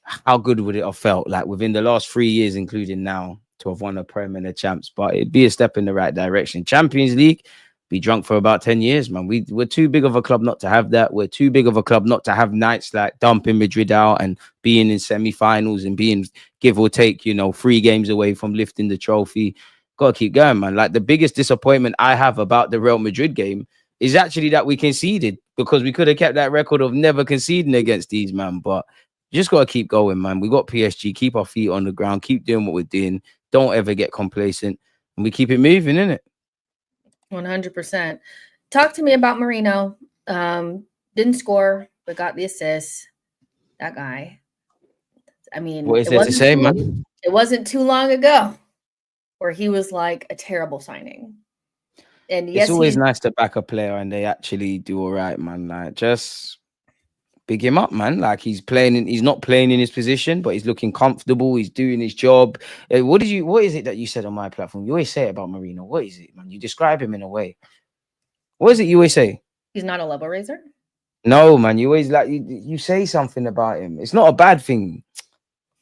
how good would it have felt like within the last 3 years, including now, to have won a Prem and a Champs? But it'd be a step in the right direction. Champions League, be drunk for about 10 years, man. We're too big of a club not to have that. We're too big of a club not to have nights like dumping Madrid out and being in semi-finals and being, give or take, 3 games away from lifting the trophy. Gotta keep going, man. Like, the biggest disappointment I have about the Real Madrid game is actually that we conceded, because we could have kept that record of never conceding against these, man. But just got to keep going, man. We got PSG. Keep our feet on the ground. Keep doing what we're doing. Don't ever get complacent. And we keep it moving, innit? 100%. Talk to me about Merino. Didn't score, but got the assist. That guy. I mean, What is there to say, man? It wasn't too long ago where he was like a terrible signing. And yes, it's always nice to back a player and they actually do all right, man. Like, just big him up, man. Like, he's not playing in his position, but he's looking comfortable. He's doing his job. What is it that you said on my platform? You always say it about Merino. What is it, man? You describe him in a way. What is it you always say? He's not a level raiser? No, man. You always you say something about him. It's not a bad thing.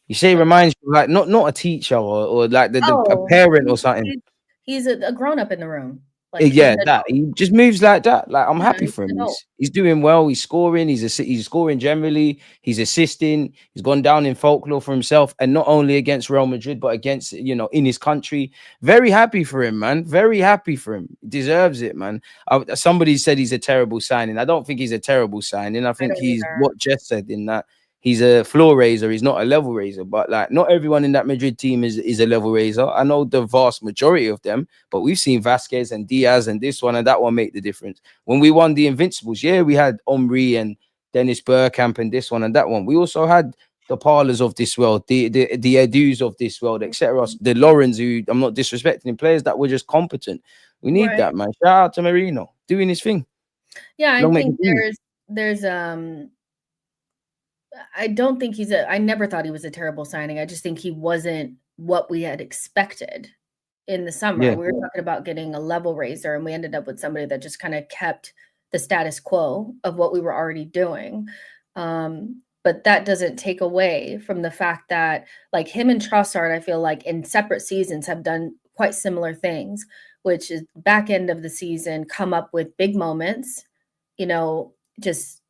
You say it reminds you, like, not a teacher or like a parent or something. He's a grown-up in the room. Like, that he just moves like that. Like, I'm happy for him. He's doing well. He's scoring. He's scoring generally. He's assisting. He's gone down in folklore for himself, and not only against Real Madrid, but against in his country. Very happy for him, man. Very happy for him. He deserves it, man. Somebody said he's a terrible signing. I don't think he's a terrible signing. I think he's what Jess said in that. He's a floor raiser. He's not a level raiser. But like, not everyone in that Madrid team is a level raiser. I know the vast majority of them, but we've seen Vasquez and Diaz and this one and that one make the difference. When we won the Invincibles, we had Omri and Dennis Bergkamp and this one and that one. We also had the Parlors of this world, the Edus of this world, etc. The Laurens, who I'm not disrespecting, players that were just competent. We need that, man. Shout out to Merino doing his thing. Yeah, I think there's I don't think I never thought he was a terrible signing. I just think he wasn't what we had expected in the summer. We were talking about getting a level raiser, and we ended up with somebody that just kind of kept the status quo of what we were already doing. But that doesn't take away from the fact that, like, him and Trossard, I feel like in separate seasons have done quite similar things, which is back end of the season, come up with big moments, just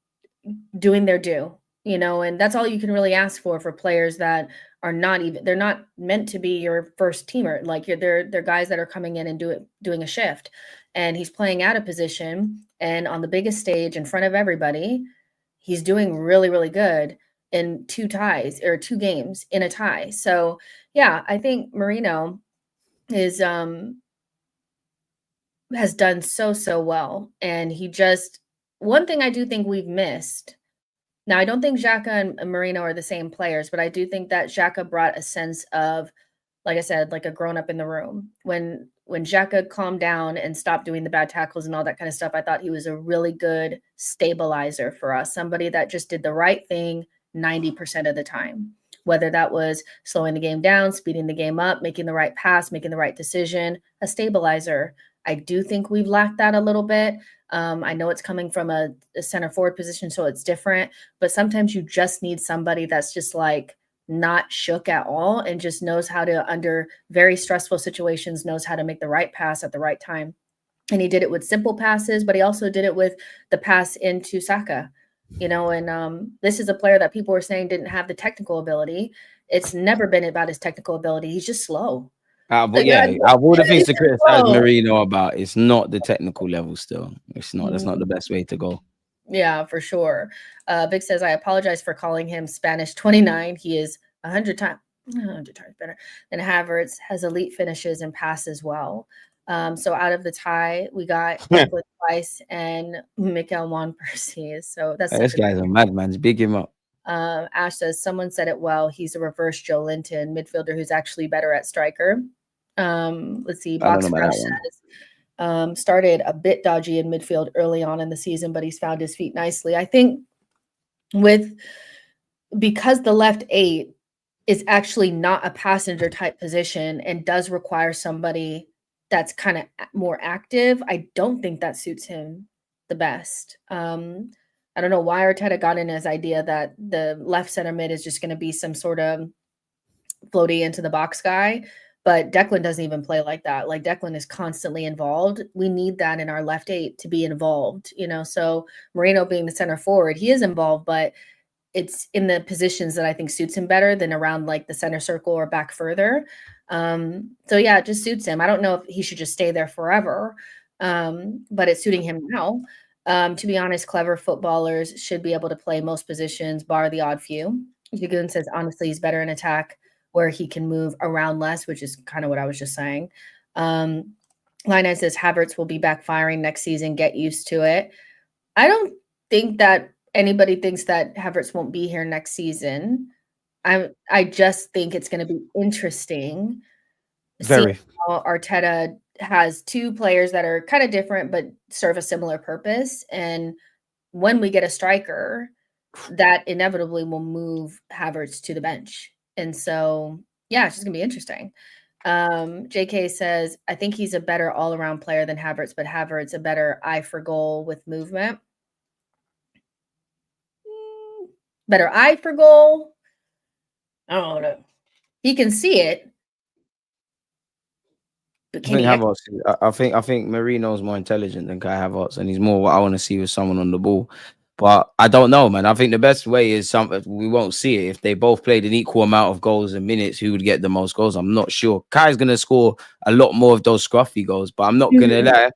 doing their due. And that's all you can really ask for players that are they're not meant to be your first teamer. Like, they're guys that are coming in and doing a shift, and he's playing out of position and on the biggest stage in front of everybody. He's doing really, really good in 2 games in a tie. So yeah, I think Merino has done so well. And one thing I do think we've missed. Now, I don't think Xhaka and Merino are the same players, but I do think that Xhaka brought a sense of, like I said, like a grown-up in the room. When Xhaka calmed down and stopped doing the bad tackles and all that kind of stuff, I thought he was a really good stabilizer for us, somebody that just did the right thing 90% of the time, whether that was slowing the game down, speeding the game up, making the right pass, making the right decision, a stabilizer. I do think we've lacked that a little bit. I know it's coming from a center forward position, so it's different, but sometimes you just need somebody that's just like not shook at all and just knows how to, under very stressful situations, knows how to make the right pass at the right time. And he did it with simple passes, but he also did it with the pass into Saka, and this is a player that people were saying didn't have the technical ability. It's never been about his technical ability. He's just slow. But out of all the things to criticize Merino about, it's not the technical level still. It's not. That's not the best way to go. Yeah, for sure. Vic says, I apologize for calling him Spanish 29. He is 100 times better than Havertz, has elite finishes and passes well. So out of the tie, we got Franklin Twice and Mikel Juan Percy. So this guy's a madman. Big him up. Ash says, someone said it well. He's a reverse Joe Linton midfielder who's actually better at striker. Let's see. Box Fresh says, Started a bit dodgy in midfield early on in the season, but he's found his feet nicely. I think because the left 8 is actually not a passenger type position and does require somebody that's kind of more active, I don't think that suits him the best. I don't know why Arteta got in his idea that the left center mid is just going to be some sort of floaty into the box guy, but Declan doesn't even play like that. Like Declan is constantly involved. We need that in our left 8 to be involved, you know. So Merino being the center forward, he is involved, but it's in the positions that I think suits him better than around like the center circle or back further. So yeah, it just suits him. I don't know if he should just stay there forever, but it's suiting him now. To be honest, clever footballers should be able to play most positions, bar the odd few. Jagoon says honestly he's better in attack where he can move around less, which is kind of what I was just saying. Line says Havertz will be backfiring next season. Get used to it. I don't think that anybody thinks that Havertz won't be here next season. I just think it's going to be interesting seeing how Arteta has 2 players that are kind of different but serve a similar purpose. And when we get a striker, that inevitably will move Havertz to the bench. And so, yeah, it's just going to be interesting. JK says, I think he's a better all-around player than Havertz, but Havertz a better eye for goal with movement. Better eye for goal. I don't know. He can see it. But can I think Marino's more intelligent than Kai Havertz, and he's more what I want to see with someone on the ball. But I don't know, man. I think the best way is we won't see it if they both played an equal amount of goals and minutes. Who would get the most goals? I'm not sure. Kai's gonna score a lot more of those scruffy goals, but I'm not gonna lie.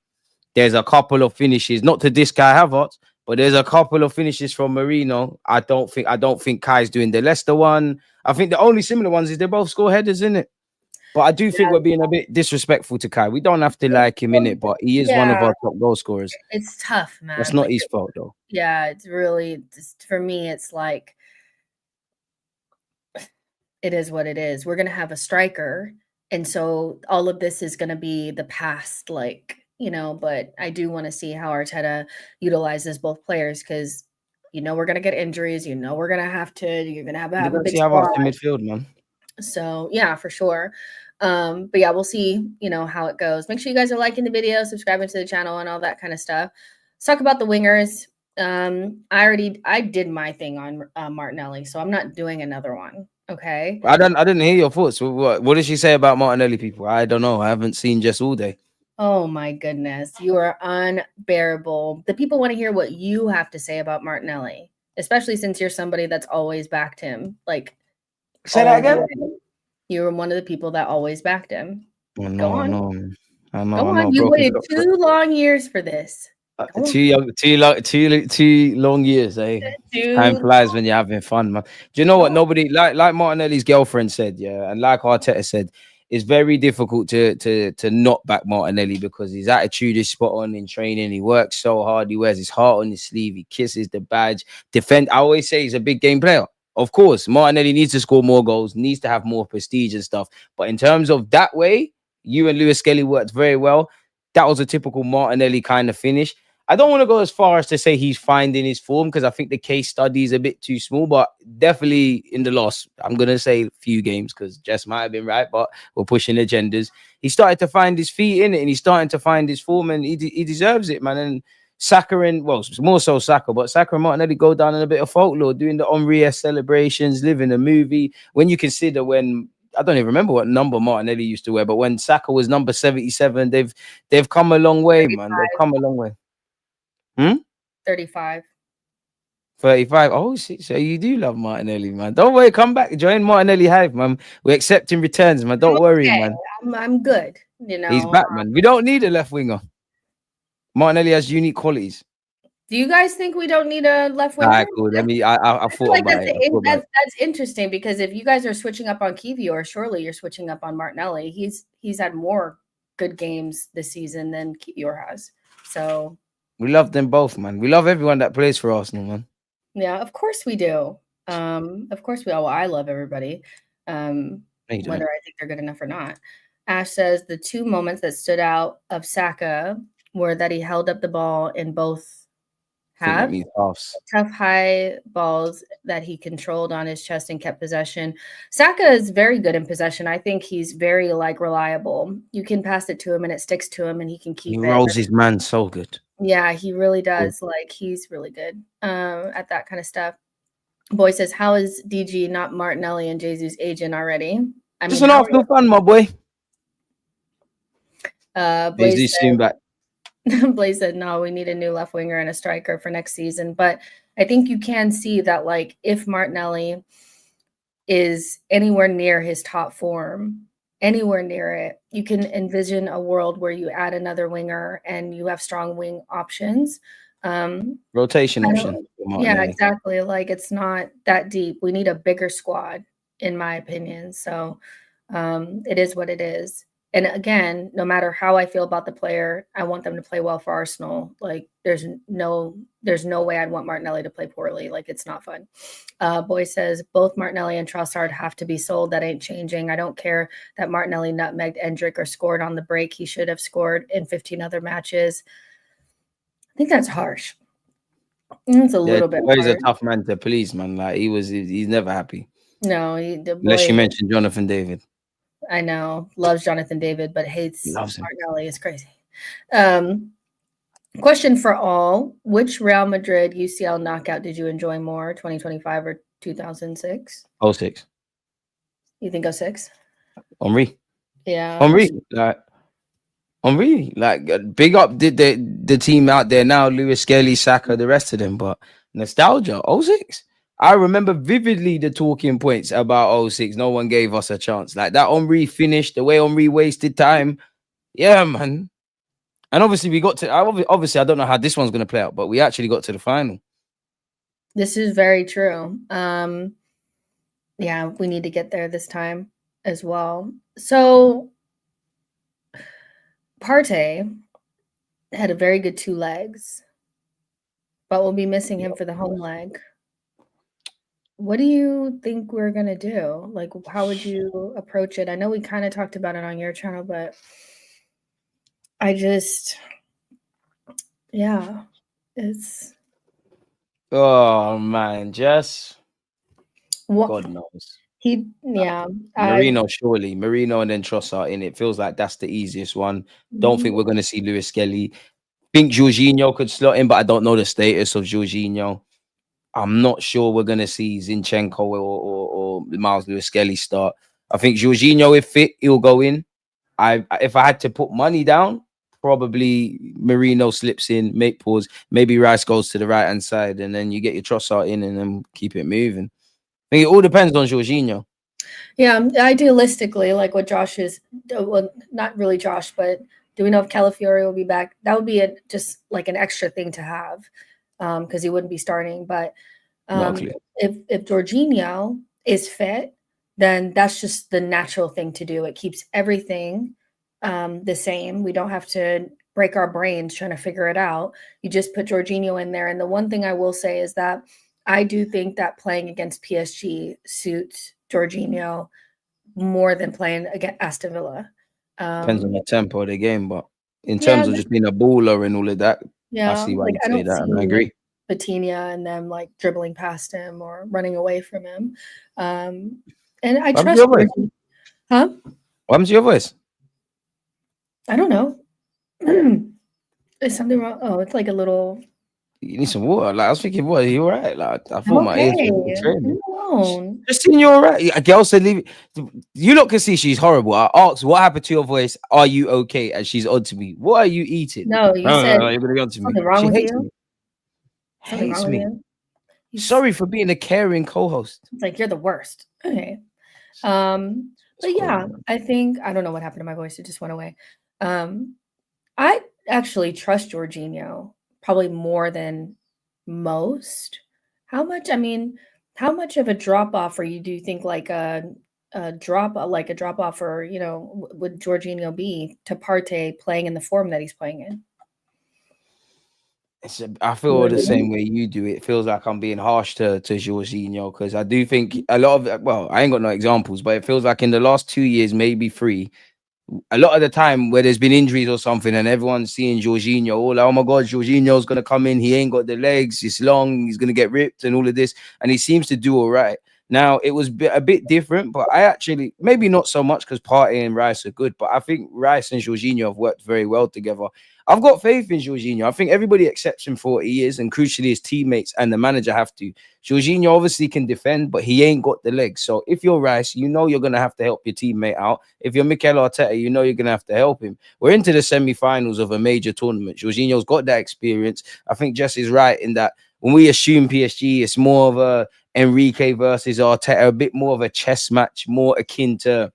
There's a couple of finishes, not to diss Kai Havertz, but there's a couple of finishes from Marino. I don't think Kai's doing the Leicester one. I think the only similar ones is they both score headers, isn't it? But I do think we're being a bit disrespectful to Kai. We don't have to like him in it, but he is one of our top goal scorers. It's tough, man. That's not his fault, though. Yeah, it's really, for me, it's like, it is what it is. We're going to have a striker. And so all of this is going to be the past, like, you know, but I do want to see how Arteta utilizes both players because, you know, we're going to get injuries. You know, we're going to have to, you're going to have a big squad. In midfield, man. So yeah, for sure. But yeah, we'll see, you know, how it goes. Make sure you guys are liking the video, subscribing to the channel and all that kind of stuff. Let's talk about the wingers. I did my thing on Martinelli, so I'm not doing another one. Okay. I didn't hear your thoughts. What did she say about Martinelli, people? I don't know. I haven't seen Jess all day. Oh my goodness. You are unbearable. The people want to hear what you have to say about Martinelli, especially since you're somebody that's always backed him. Like, say that again. You were one of the people that always backed him. Oh, no, Go on. No. I know. Go on. You waited 2 long years for this. 2 long years, eh? Time flies when you're having fun, man. Do you know what? Nobody like Martinelli's girlfriend said, yeah, and like Arteta said, it's very difficult to not back Martinelli because his attitude is spot on in training. He works so hard. He wears his heart on his sleeve. He kisses the badge. I always say he's a big game player. Of course, Martinelli needs to score more goals, needs to have more prestige and stuff. But in terms of that way, you and Lewis Skelly worked very well. That was a typical Martinelli kind of finish. I don't want to go as far as to say he's finding his form because I think the case study is a bit too small, but definitely in the last, I'm going to say few games because Jess might have been right, but we're pushing agendas. He started to find his feet in it and he's starting to find his form and he deserves it, man. And Saka and, well, more so Saka, but Saka and Martinelli go down in a bit of folklore, doing the Henri celebrations, living a movie. When you consider when, I don't even remember what number Martinelli used to wear, but when Saka was number 77, they've come a long way, 35. Man. They've come a long way. 35. Oh, so you do love Martinelli, man. Don't worry, come back, join Martinelli Hive, man. We're accepting returns, man. Don't worry, man. I'm good. You know, he's back, man. We don't need a left winger. Martinelli has unique qualities. Do you guys think we don't need a left winger? All right, cool. I thought like about it. That's interesting because if you guys are switching up on Kiwior, surely you're switching up on Martinelli. He's had more good games this season than Kiwior has. So we love them both, man. We love everyone that plays for Arsenal, man. Yeah, of course we do. Of course we all. Well, I love everybody. Whether I think they're good enough or not. Ash says the two moments that stood out of Saka were that he held up the ball in both I think that halves. means halves. Tough high balls that he controlled on his chest and kept possession. Saka is very good in possession. I think he's very reliable. You can pass it to him and it sticks to him and he can keep He it. rolls his man so good. Yeah, he really does. Like he's really good at that kind of stuff. Boy says, "How is DG not Martinelli and Jesus' agent already?" I Just mean, an Arsenal fan, my boy. Blaze soon back. Blaze said, "No, we need a new left winger and a striker for next season." But I think you can see that, like, if Martinelli is anywhere near his top form, anywhere near it, you can envision a world where you add another winger and you have strong wing options. Rotation option. Yeah, exactly. Like it's not that deep. We need a bigger squad, in my opinion. So it is what it is. And again, no matter how I feel about the player, I want them to play well for Arsenal. Like there's no way I'd want Martinelli to play poorly. Like it's not fun. Boy says both Martinelli and Trossard have to be sold. That ain't changing. I don't care that Martinelli nutmegged Endrick or scored on the break. He should have scored in 15 other matches. I think that's harsh. It's a little bit. He's a tough man to please, man. Like he's never happy. No, unless you mention Jonathan David. I know, loves Jonathan David, but hates Martinelli. It's crazy. Question for all: which Real Madrid UCL knockout did you enjoy more, 2025 or 2006? 06. You think 06? Henri. Yeah, Henri, like big up the team out there now, Lewis Skelly, Saka, the rest of them, but nostalgia, 06. I remember vividly the talking points about 06. No one gave us a chance. Like that Henri finish, the way Henri wasted time. Yeah, man. And obviously we got to, obviously I don't know how this one's going to play out, but we actually got to the final. This is very true. Yeah, we need to get there this time as well. So Partey had a very good 2 legs, but we'll be missing him for the home leg. What do you think we're going to do? Like, how would you approach it? I know we kind of talked about it on your channel, but yeah, it's. Oh, man, Jess. God knows. Merino, surely. Merino and then Trossard in it. Feels like that's the easiest one. Don't think we're going to see Lewis Skelly. Think Jorginho could slot in, but I don't know the status of Jorginho. I'm not sure we're going to see Zinchenko or Miles Lewis Skelly start. I think Jorginho, if fit, he'll go in. If I had to put money down, probably Merino slips in, make pause. Maybe Rice goes to the right-hand side, and then you get your Trossard in and then keep it moving. I think it all depends on Jorginho. Yeah, idealistically, like what Josh is, well, not really Josh, but do we know if Calafiori will be back? That would be just like an extra thing to have because he wouldn't be starting. But if Jorginho is fit, then that's just the natural thing to do. It keeps everything the same. We don't have to break our brains trying to figure it out. You just put Jorginho in there. And the one thing I will say is that I do think that playing against PSG suits Jorginho more than playing against Aston Villa. Depends on the tempo of the game, but in terms of just being a baller and all of that, I see why you say that, and I agree. Patiño and them like dribbling past him or running away from him. And I trust Jorginho. Huh? What happens to your voice? I don't know. Is something wrong? Oh, it's like a little. You need some water. Like I was thinking, what? Are you all right? Like I thought my ears were betraying me. Just seeing you all right. A girl said, "Leave it." You lot can see she's horrible. I asked, "What happened to your voice? Are you okay?" And she's on to me. What are you eating? No, you said you're gonna be on to me. Something wrong with you? Hates me. Sorry for being a caring co-host. It's like you're the worst. Okay. But yeah, I think I don't know what happened to my voice. It just went away. I actually trust Jorginho probably more than most. How much of a drop off do you think like a drop off or would Jorginho be to Partey playing in the form that he's playing in? I feel the same way you do. It feels like I'm being harsh to Jorginho because I do think a lot of I ain't got no examples, but it feels like in the last 2 years, maybe 3, a lot of the time where there's been injuries or something and everyone's seeing Jorginho, oh, like, oh my God, Jorginho's going to come in. He ain't got the legs. It's long. He's going to get ripped and all of this. And he seems to do all right. Now, it was a bit different, but I actually, maybe not so much because Partey and Rice are good, but I think Rice and Jorginho have worked very well together. I've got faith in Jorginho. I think everybody accepts him for what he is, and crucially, his teammates and the manager have to. Jorginho obviously can defend, but he ain't got the legs. So if you're Rice, you know you're going to have to help your teammate out. If you're Mikel Arteta, you know you're going to have to help him. We're into the semi-finals of a major tournament. Jorginho's got that experience. I think Jess is right in that when we assume PSG, it's more of a Enrique versus Arteta, a bit more of a chess match, more akin to,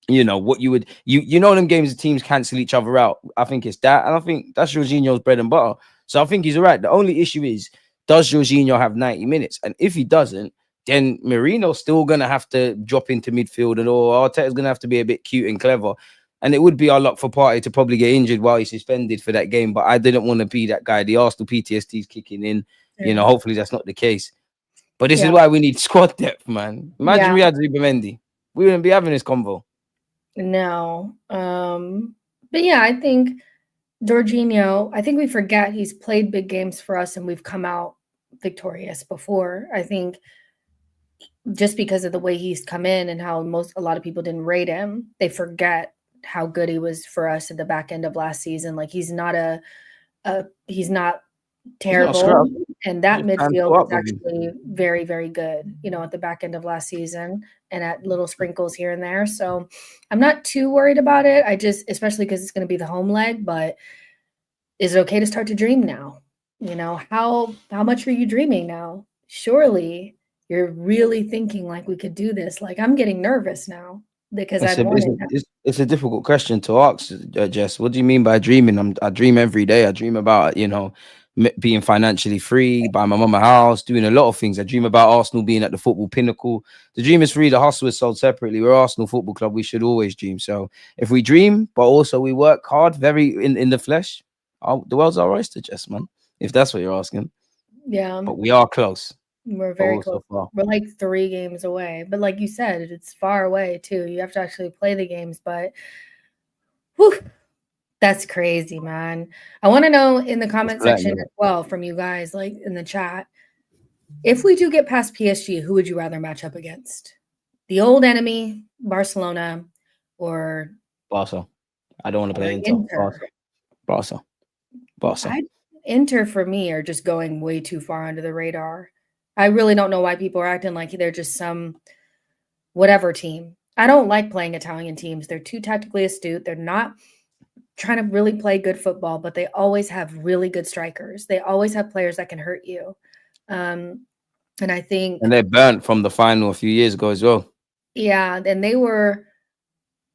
you know, what you would, you know, them games the teams cancel each other out. I think it's that, and I think that's Jorginho's bread and butter. So I think he's all right. The only issue is, does Jorginho have 90 minutes? And if he doesn't, then Merino's still gonna have to drop into midfield, and or Arteta's gonna have to be a bit cute and clever. And it would be our luck for Partey to probably get injured while he's suspended for that game. But I didn't want to be that guy. The Arsenal PTSD is kicking in. Yeah. You know, hopefully that's not the case. But this is why we need squad depth, man. Imagine we had Zubimendi. We wouldn't be having this convo. No. But yeah, I think Jorginho, I think we forget he's played big games for us and we've come out victorious before. I think just because of the way he's come in and how a lot of people didn't rate him, they forget how good he was for us at the back end of last season. Like he's not he's not terrible. And that midfield was actually very, very good, you know, at the back end of last season and at little sprinkles here and there. So I'm not too worried about it. I just, especially because it's going to be the home leg, but is it okay to start to dream now? You know, how much are you dreaming now? Surely you're really thinking like we could do this. Like I'm getting nervous now because it's a difficult question to ask, Jess. What do you mean by dreaming? I dream every day. I dream about, you know, being financially free, buying my mum a house, doing a lot of things. I dream about Arsenal being at the football pinnacle. The dream is free. The hustle is sold separately. We're Arsenal Football Club. We should always dream. So if we dream, but also we work hard, very in the flesh, the world's our oyster, Jess, man. If that's what you're asking. Yeah. But we are close. We're very close. We're like 3 games away. But like you said, it's far away too. You have to actually play the games. But whew, that's crazy, man. I want to know in the comment section as well from you guys, like in the chat, if we do get past PSG, who would you rather match up against? The old enemy, Barcelona, or Barca? I don't want to play Inter. Barca. Inter for me are just going way too far under the radar. I really don't know why people are acting like they're just some whatever team. I don't like playing Italian teams. They're too tactically astute. They're not trying to really play good football, but they always have really good strikers. They always have players that can hurt you. And I think... And they're burnt from the final a few years ago as well. Yeah, and they were...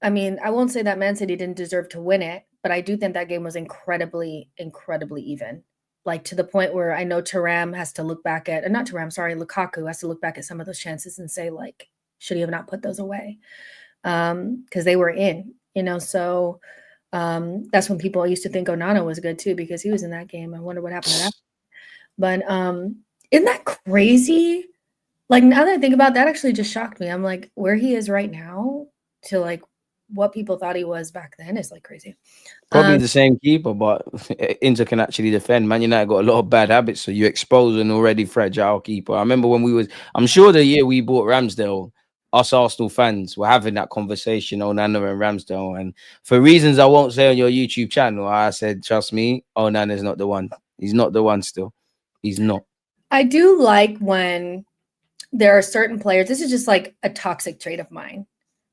I mean, I won't say that Man City didn't deserve to win it, but I do think that game was incredibly, incredibly even. Like to the point where I know Lukaku has to look back at some of those chances and say, like, should he have not put those away? Because they were in, you know, so that's when people used to think Onana was good too, because he was in that game. I wonder what happened to that. But isn't that crazy? Like now that I think about that, actually just shocked me. I'm like, where he is right now to like what people thought he was back then is like crazy. Probably the same keeper, but Inter can actually defend. Man United got a lot of bad habits, so you expose an already fragile keeper. I remember when I'm sure the year we bought Ramsdale, us Arsenal fans were having that conversation on Onana and Ramsdale. And for reasons I won't say on your YouTube channel, I said, trust me, Onana's not the one. He's not the one still. He's not. I do like when there are certain players. This is just like a toxic trait of mine.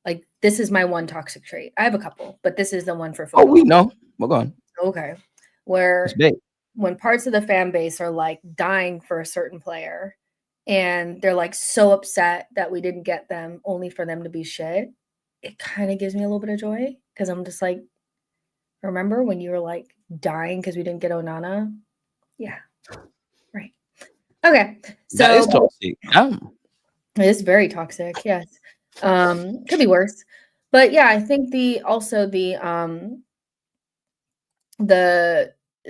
Like, this is my one toxic trait. I have a couple, but this is the one for football. Oh, we know. We're going. Okay. Where when parts of the fan base are like dying for a certain player and they're like so upset that we didn't get them only for them to be shit, it kind of gives me a little bit of joy because I'm just like, remember when you were like dying because we didn't get Onana? Yeah. Right. Okay. So that is toxic. It is very toxic. Yes. Could be worse. But yeah, I think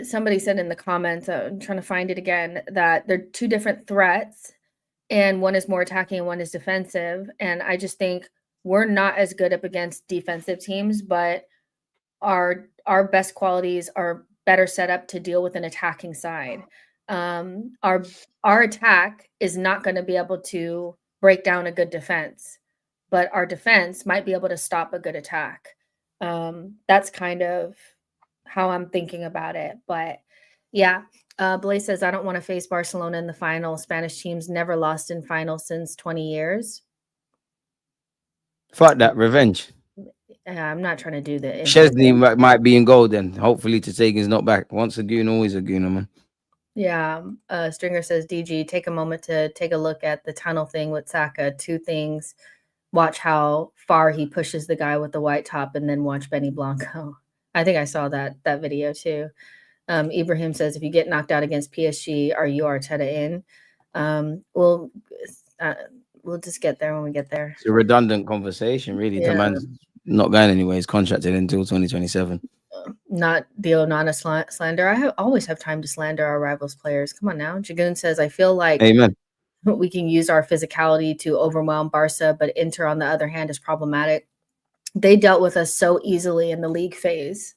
somebody said in the comments, I'm trying to find it again, that they're 2 different threats and one is more attacking and one is defensive. And I just think we're not as good up against defensive teams, but our best qualities are better set up to deal with an attacking side. Our attack is not going to be able to break down a good defense, but our defense might be able to stop a good attack. That's kind of how I'm thinking about it. But yeah, Blaze says, I don't want to face Barcelona in the final. Spanish teams never lost in final since 20 years. Fuck that, revenge. I'm not trying to do the Chesney might be in goal then. Hopefully Tesagen's not back. Once a goon, always a gooner, man. Yeah. Stringer says, DG, take a moment to take a look at the tunnel thing with Saka. 2 things. Watch how far he pushes the guy with the white top, and then watch Benny Blanco. I think I saw that video too. Ibrahim says, if you get knocked out against PSG, are you Arteta in? We'll just get there when we get there. It's a redundant conversation, really. Yeah. The man's not going anywhere. He's contracted until 2027. Not the Onana slander. I always have time to slander our rivals' players. Come on now. Jagun says, I feel like Amen. We can use our physicality to overwhelm Barca, but Inter, on the other hand, is problematic. They dealt with us so easily in the league phase.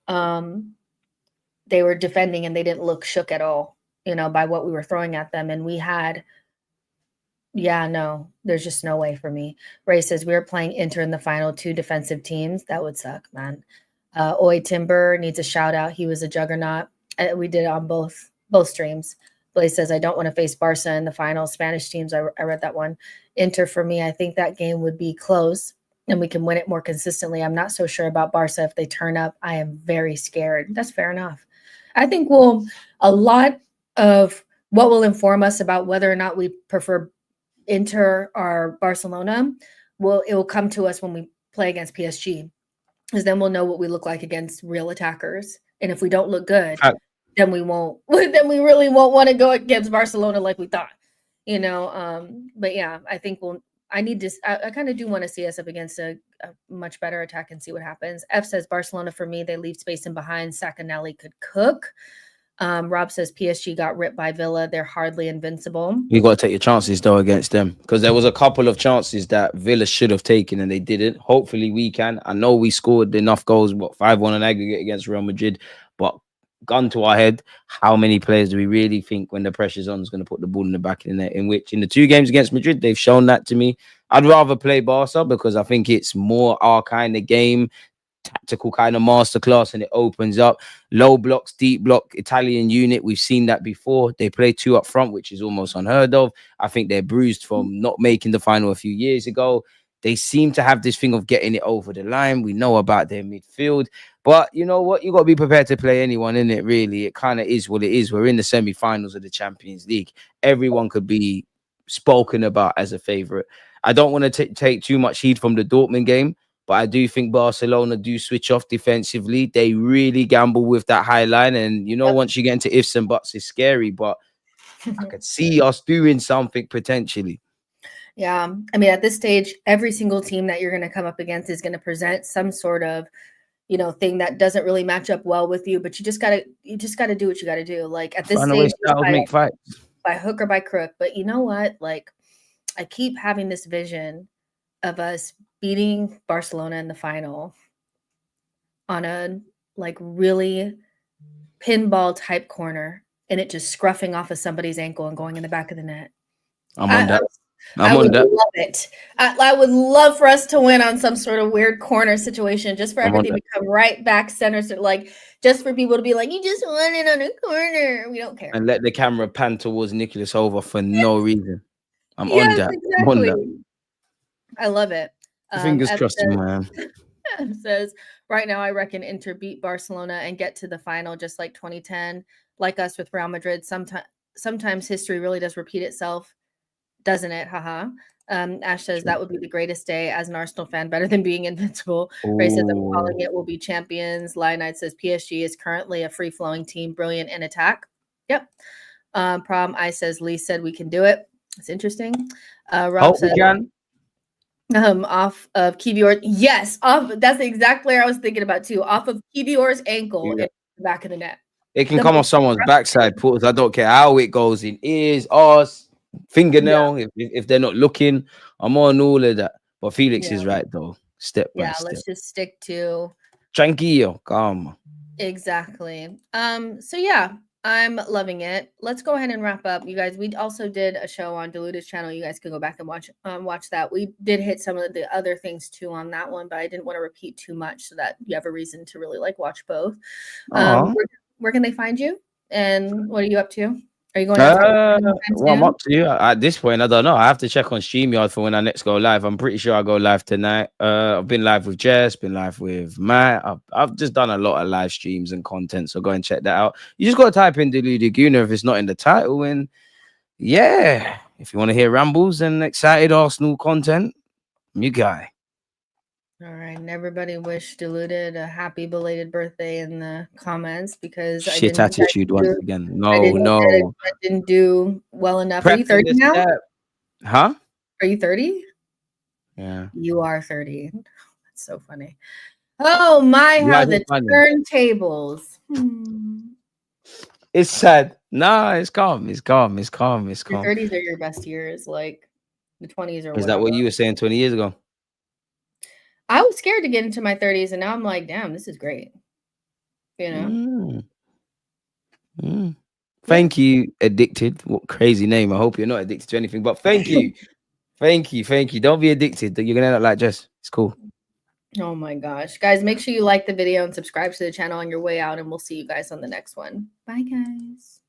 They were defending and they didn't look shook at all, by what we were throwing at them. And we had, there's just no way for me. Ray says, we were playing Inter in the final, 2 defensive teams. That would suck, man. Oi Timber needs a shout out. He was a juggernaut. We did it on both streams. Blaze says, I don't want to face Barca in the final. Spanish teams, I read that one. Inter, for me, I think that game would be close and we can win it more consistently. I'm not so sure about Barca. If they turn up, I am very scared. That's fair enough. I think a lot of what will inform us about whether or not we prefer Inter or Barcelona, it will come to us when we play against PSG, because then we'll know what we look like against real attackers. And if we don't look good, then we really won't want to go against Barcelona like we thought, but yeah, I think I kind of do want to see us up against a much better attack and see what happens. F says, Barcelona, for me, they leave space in behind. Saka Nelly could cook. Rob says, PSG got ripped by Villa. They're hardly invincible. You got to take your chances, though, against them, because there was a couple of chances that Villa should have taken and they didn't. Hopefully we can. I know we scored enough goals, 5-1 on aggregate against Real Madrid, but gun to our head, how many players do we really think when the pressure's on is going to put the ball in the back of the net? In which, in the 2 games against Madrid, they've shown that to me. I'd rather play Barca because I think it's more our kind of game, tactical kind of masterclass, and it opens up low blocks, deep block, Italian unit. We've seen that before. They play 2 up front, which is almost unheard of. I think they're bruised from not making the final a few years ago. They seem to have this thing of getting it over the line. We know about their midfield. But you know what? You got to be prepared to play anyone, in it. Really, it kind of is what it is. We're in the semi-finals of the Champions League. Everyone could be spoken about as a favorite. I don't want to take too much heat from the Dortmund game, but I do think Barcelona do switch off defensively. They really gamble with that high line, and once you get into ifs and buts, it's scary. But I could see us doing something potentially. Yeah, I mean, at this stage, every single team that you're going to come up against is going to present some sort of thing that doesn't really match up well with you, but you just gotta do what you gotta do. Like at this stage, make fights by hook or by crook. But you know what? Like, I keep having this vision of us beating Barcelona in the final on a really pinball type corner, and it just scruffing off of somebody's ankle and going in the back of the net. I would love it. I would love for us to win on some sort of weird corner situation, just for everything to come right back center. So just for people to be like, you just won it on a corner. We don't care. And let the camera pan towards Nicholas Hover for no reason. I'm on that. Exactly. I'm on that. I love it. Fingers crossed, man. Says, right now, I reckon Inter beat Barcelona and get to the final, just like 2010, like us with Real Madrid. Sometimes history really does repeat itself. Doesn't it? Haha. Ash says that would be the greatest day as an Arsenal fan, better than being invincible. Ray says, I'm calling it, will be champions. Lionite says PSG is currently a free-flowing team, brilliant in attack. Yep. Prom I says Lee said we can do it. It's interesting. Rob says, off of Kiwior. Yes, off. That's the exact player I was thinking about too. Off of Kiwior's ankle in the back of the net. It can come off someone's backside. Put. I don't care how it goes in ears, arse, fingernail. If they're not looking, I'm on all of that. But Felix Yeah. is right though. Step by Yeah, step. let's just stick to Tranquillo, calm. exactly. So yeah, I'm loving it. Let's go ahead and wrap up, you guys. We also did a show on Deluded's channel. You guys can go back and watch that. We did hit some of the other things too on that one, but I didn't want to repeat too much so that you have a reason to really like watch both. Where can they find you? And what are you up to? Are you going outside Well, I'm up to you. At this point, I don't know. I have to check on StreamYard for when I next go live. I'm pretty sure I'll go live tonight. I've been live with Jess, been live with Matt. I've just done a lot of live streams and content, so go and check that out. You just got to type in Deluded Gooner if it's not in the title. And yeah, if you want to hear rambles and excited Arsenal content, you guy. All right, and everybody wish Deluded a happy belated birthday in the comments because Shit attitude once again. I didn't do well enough. Are you 30 now? Huh? Are you 30? Yeah. You are 30. That's so funny. Oh my, how the turntables. It's sad. Nah, it's calm. It's calm. It's calm. It's calm. Your 30s are your best years, like the 20s or whatever. Is that what you were saying 20 years ago? I was scared to get into my 30s, and now I'm like, damn, this is great. You know? Thank you, Addicted. What crazy name. I hope you're not addicted to anything, but thank you. Thank you. Don't be addicted. You're gonna end up like Jess. It's cool. Oh my gosh. Guys, make sure you like the video and subscribe to the channel on your way out, and we'll see you guys on the next one. Bye, guys.